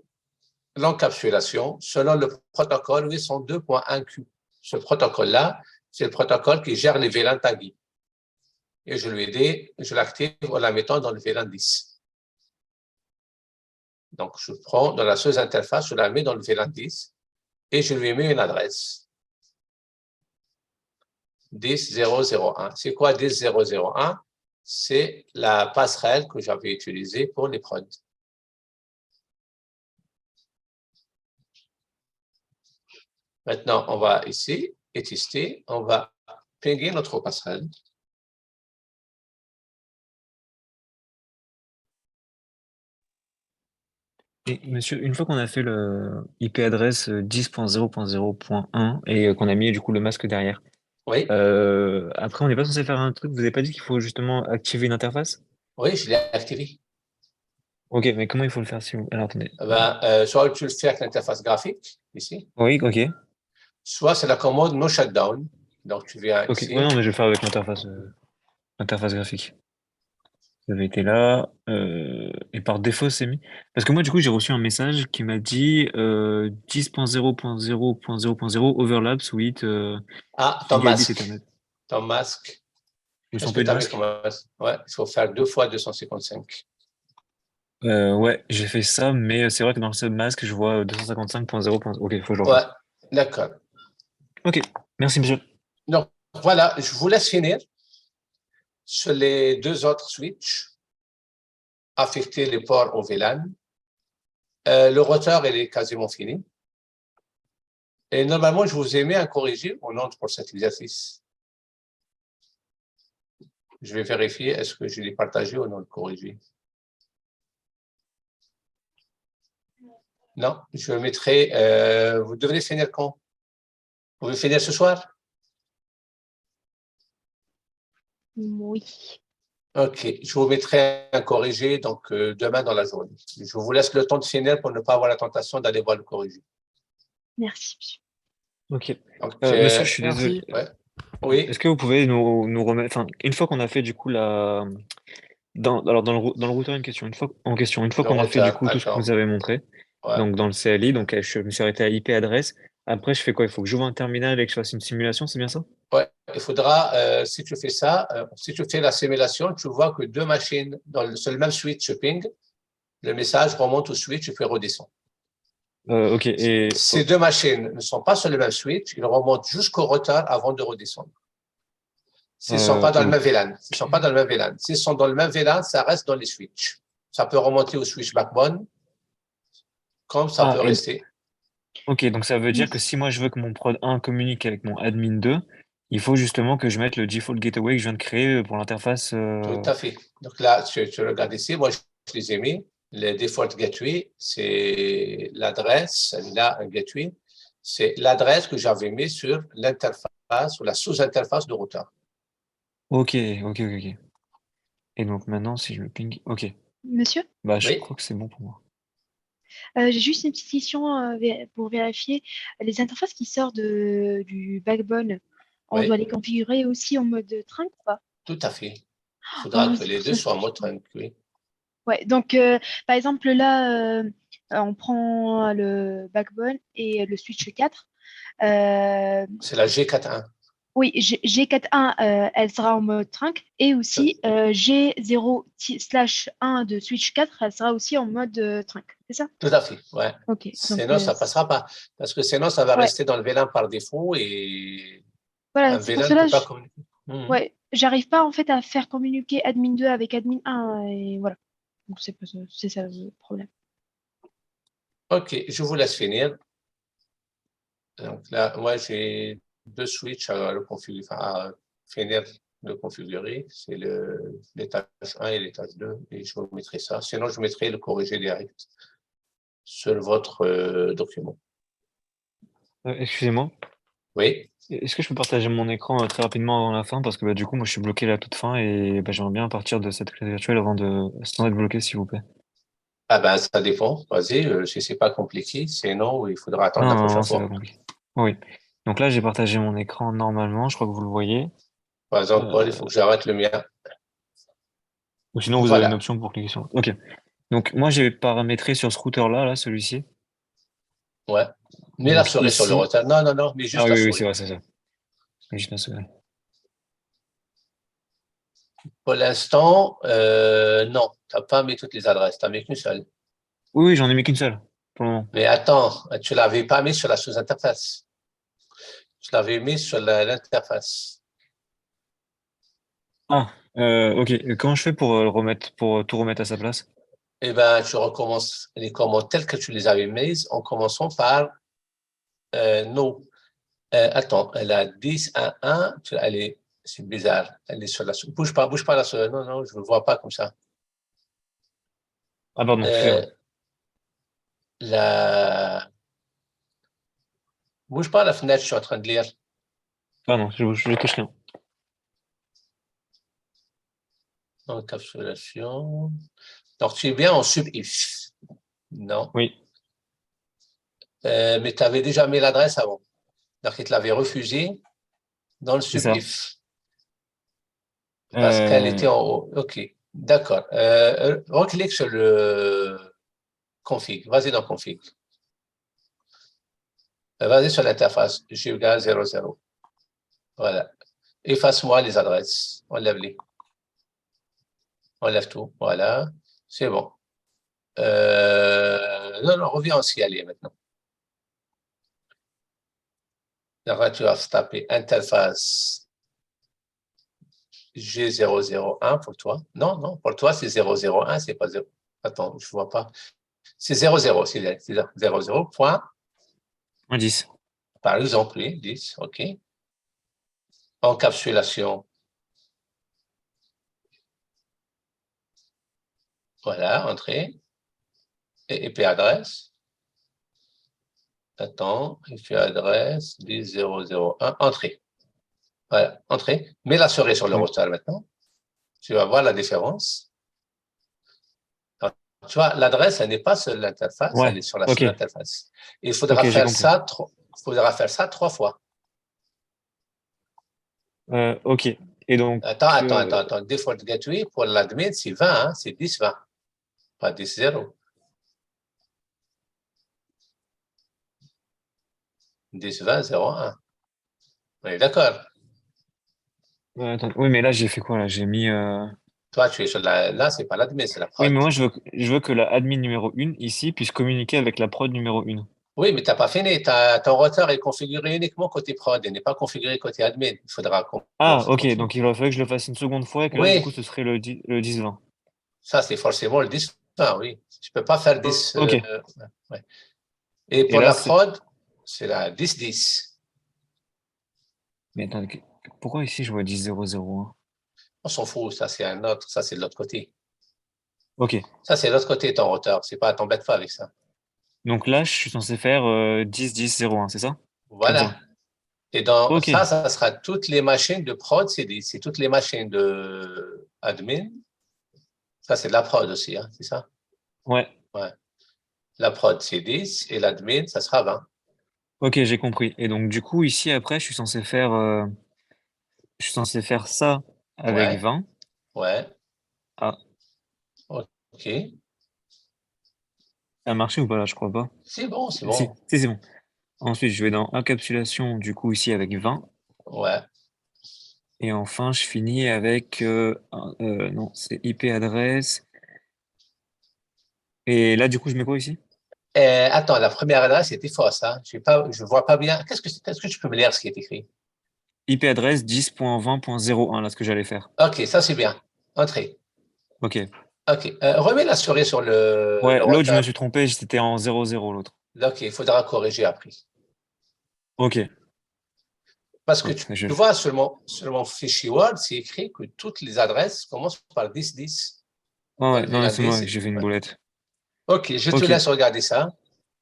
l'encapsulation selon le protocole 802.1Q. Ce protocole-là, c'est le protocole qui gère les VLAN tagués. Et je lui ai dit, je l'active en la mettant dans le VLAN 10. Donc, je prends dans la sous-interface, je la mets dans le VLAN 10 et je lui mets une adresse. 10.0.0.1. C'est quoi 10.0.0.1? C'est la passerelle que j'avais utilisée pour les prods. Maintenant, on va ici et tester. On va pinguer notre passerelle. Et monsieur, une fois qu'on a fait le IP adresse 10.0.0.1 et qu'on a mis du coup le masque derrière, oui. Après on n'est pas censé faire un truc, vous n'avez pas dit qu'il faut justement activer une interface? Oui, je l'ai activé. Ok, mais comment il faut le faire si vous... Alors attendez. Soit tu le fais avec l'interface graphique, ici. Oui, ok. Soit c'est la commande no shutdown. Donc tu viens Ok, ici. ouais, non, mais je vais le faire avec l'interface graphique. Vous avez été là, et par défaut, c'est mis. Parce que moi, du coup, j'ai reçu un message qui m'a dit 10.0.0.0.0 overlaps with ton gigabit masque. Ethernet. Ton masque. Ils Est-ce sont que pas tu de avais masque? comme masque? Ouais, il faut faire 2 fois 255. Ouais, j'ai fait ça, mais c'est vrai que dans le submasque, je vois 255.0. Ok, il faut que je le Ouais, refasse. d'accord. Ok, merci, monsieur. Donc, voilà, je vous laisse finir sur les 2 autres switches, affecter les ports au VLAN. Le routeur, il est quasiment fini. Et normalement, je vous ai mis un corrigé au nom pour cet exercice. Je vais vérifier, est-ce que je l'ai partagé ou non, le corrigé? Non, je mettrai. Vous devrez finir quand? Vous pouvez finir ce soir? Oui. Ok, je vous mettrai un corrigé donc demain dans la journée. Je vous laisse le temps de finir pour ne pas avoir la tentation d'aller voir le corrigé. Merci, monsieur. Ok. Donc, Monsieur, je suis désolé. ouais. Oui. Est-ce que vous pouvez nous remettre, enfin, une fois qu'on a fait du coup dans le routeur une question, une fois Le qu'on a fait du routeur, coup tout ce que d'accord. vous avez montré, Ouais. donc dans le CLI, donc je me suis arrêté à IP adresse. Après, je fais quoi? Il faut que j'ouvre un terminal et que je fasse une simulation, c'est bien ça? Ouais, il faudra, si tu fais ça, si tu fais la simulation, tu vois que deux machines sur le même switch ping, le message remonte au switch et puis redescend. Ok. Et Ces deux machines ne sont pas sur le même switch, ils remontent jusqu'au routeur avant de redescendre. S'ils ne sont pas dans le même VLAN, s'ils sont pas dans le même VLAN. S'ils sont dans le même VLAN, ça reste dans les switches. Ça peut remonter au switch backbone, comme ça peut rester. Ok, donc ça veut dire que si moi je veux que mon prod 1 communique avec mon admin 2, il faut justement que je mette le default gateway que je viens de créer pour l'interface. Tout à fait. Donc là, tu regardes ici, moi je les ai mis. Le default gateway, c'est l'adresse, là, un gateway, c'est l'adresse que j'avais mis sur l'interface ou la sous-interface de routeur. Ok. Et donc maintenant, si je le ping, ok. Monsieur? Bah, je Oui. crois que c'est bon pour moi. J'ai juste une petite question pour vérifier. Les interfaces qui sortent du backbone, on Oui. doit les configurer aussi en mode trunk ou pas? Tout à fait. Il faudra oui, que c'est les pour deux ça soient en que mode trunk, oui. Ouais, donc par exemple là, on prend le backbone et le switch 4. C'est la G41. Oui, G41, elle sera en mode trunk et aussi G0/1 de switch 4, elle sera aussi en mode trunk, c'est ça? Tout à fait, ouais. Ok. Sinon, ça ne passera pas. Parce que sinon, ça va ouais, rester dans le VLAN par défaut et voilà, un c'est pour VLAN ne cela peut pas communiquer. ouais, j'arrive pas en fait à faire communiquer admin 2 avec admin 1 et voilà. Donc c'est ça le problème. Ok, je vous laisse finir. Donc là, moi, j'ai deux switches à finir de configurer. C'est l'étage 1 et l'étage 2. Et je vous mettrai ça. Sinon, je mettrai le corrigé direct sur votre document. Excusez-moi. Oui. Est-ce que je peux partager mon écran très rapidement avant la fin? Parce que du coup, moi, je suis bloqué à la toute fin et j'aimerais bien partir de cette clé virtuelle sans être bloqué, s'il vous plaît. Ah ben, ça dépend. Vas-y, si c'est pas compliqué, sinon, il faudra attendre la prochaine c'est fois. pas compliqué. Oui. Donc là, j'ai partagé mon écran normalement. Je crois que vous le voyez. Par exemple, Paul, il faut que j'arrête le mien. Ou sinon, vous avez une option pour cliquer sur. Ok. Donc moi, j'ai paramétré sur ce routeur-là, celui-ci. Ouais. Mets la souris sur le ici. routeur. Non, mais juste la souris. Oui, c'est vrai, c'est ça. Juste la souris. Pour l'instant, non, tu n'as pas mis toutes les adresses, tu n'as mis qu'une seule. Oui, j'en ai mis qu'une seule, pour le moment. Mais attends, tu ne l'avais pas mis sur la sous-interface. Tu l'avais mis sur l'interface. Ok. Comment je fais pour tout remettre à sa place? Eh bien, tu recommences les commandes telles que tu les avais mises en commençant par no. Attends, elle a 10.1.1, c'est bizarre. Elle est sur la souris. Bouge pas la souris. Non, je ne le vois pas comme ça. Ah, pardon, Bouge pas la fenêtre, je suis en train de lire. Pardon, je touche rien. Encapsulation. Donc, tu es bien en sub-if. Non. Oui. Mais tu avais déjà mis l'adresse avant. Donc, il te l'avait refusé dans le sub-if. Parce qu'elle était en haut. OK. D'accord. Reclique sur le config. Vas-y dans config. Vas-y sur l'interface. Giga 00. Voilà. Efface-moi les adresses. Enlève-les. Enlève tout. Voilà. C'est bon. Non, reviens en CLI maintenant. Alors, tu vas taper interface G001 pour toi. Non, pour toi, c'est 001, c'est pas 0. Attends, je ne vois pas. C'est 00, c'est 00. Point. 10. Par exemple, oui, 10, OK. Encapsulation. Voilà, entrée. Et IP adresse. Attends, IP adresse 10001, entrée. Voilà, entrée. Mets la souris sur le routeur maintenant. Tu vas voir la différence. Alors, tu vois, l'adresse, elle n'est pas sur l'interface, elle est sur la sous-interface. Il faudra faire ça, faire ça 3 fois. OK. Et donc. Attends. Default gateway pour l'admin, c'est 20, hein, c'est 10-20, pas 10-0. 10-20-01. On est d'accord. Oui, mais là, j'ai fait quoi là? J'ai mis. Toi, tu es sur là, c'est pas l'admin, c'est la prod. Oui, mais moi, je veux que la admin numéro 1 ici puisse communiquer avec la prod numéro 1. Oui, mais tu n'as pas fini. Ton routeur est configuré uniquement côté prod. Il n'est pas configuré côté admin. Il faudra qu'on. OK. Donc, il aurait fallu que je le fasse une seconde fois et que là, du coup, ce serait le 10-20. Ça, c'est forcément le 10-20, oui. Je ne peux pas faire 10. OK. Ouais. Et pour la prod, c'est la 10-10. Mais attends, pourquoi ici, je vois 10-0-0-1? On s'en fout. Ça, c'est un autre. Ça, c'est de l'autre côté. OK. Ça, c'est de l'autre côté, ton routeur. C'est pas, t'embête pas avec ça. Donc là, je suis censé faire 10-10-0-1, c'est ça? Voilà. Et dans ça sera toutes les machines de prod, c'est toutes les machines de admin. Ça, c'est de la prod aussi, hein, c'est ça? Ouais. La prod, c'est 10 et l'admin, ça sera 20. OK, j'ai compris. Et donc, du coup, ici, après, je suis censé faire ça avec 20. Ouais. Ah. OK. Ça a marché ou pas là? Je crois pas. C'est bon, c'est bon. Si, c'est bon. Ensuite, je vais dans encapsulation, du coup, ici avec 20. Ouais. Et enfin, je finis avec. Non, c'est IP adresse. Et là, du coup, je mets quoi ici? Attends, la première adresse était fausse. Hein? Je ne vois pas bien. Est-ce que tu peux me lire ce qui est écrit? IP adresse 10.20.01, là, ce que j'allais faire. OK, ça c'est bien. Entrée. OK. OK. Remets la souris sur le. Ouais, le l'autre, je me routeur. suis trompé, c'était en 00 l'autre. OK, il faudra corriger après. OK. Parce que tu vois, sur mon fichier Word, c'est écrit que toutes les adresses commencent par 10-10. Ouais, non, c'est moi, j'ai fait une boulette. OK, je te laisse regarder ça.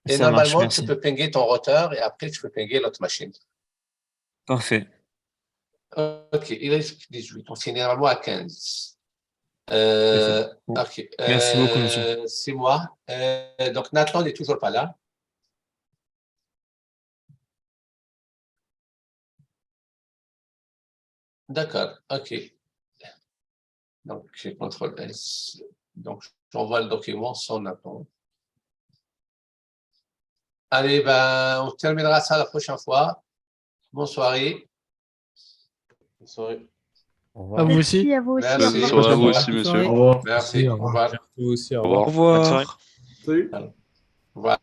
Et Ça marche, normalement, merci. tu peux pinguer ton routeur et après, tu peux pinguer l'autre machine. Parfait. OK, il reste 18. On finit normalement à 15. Bon. OK. Merci beaucoup, monsieur. C'est moi. Donc, Nathan n'est toujours pas là. D'accord, OK. Donc, CTRL S. Donc, j'envoie le document sans Nathan. Allez, ben, on terminera ça la prochaine fois. Bonne soirée. Bonne soirée. À vous aussi. Merci à vous aussi. Merci. Au revoir. Bonne soirée à vous aussi, monsieur. Au revoir. Merci. Au revoir. Vous aussi, au Au revoir. revoir. Bonne soirée. Salut. Au revoir.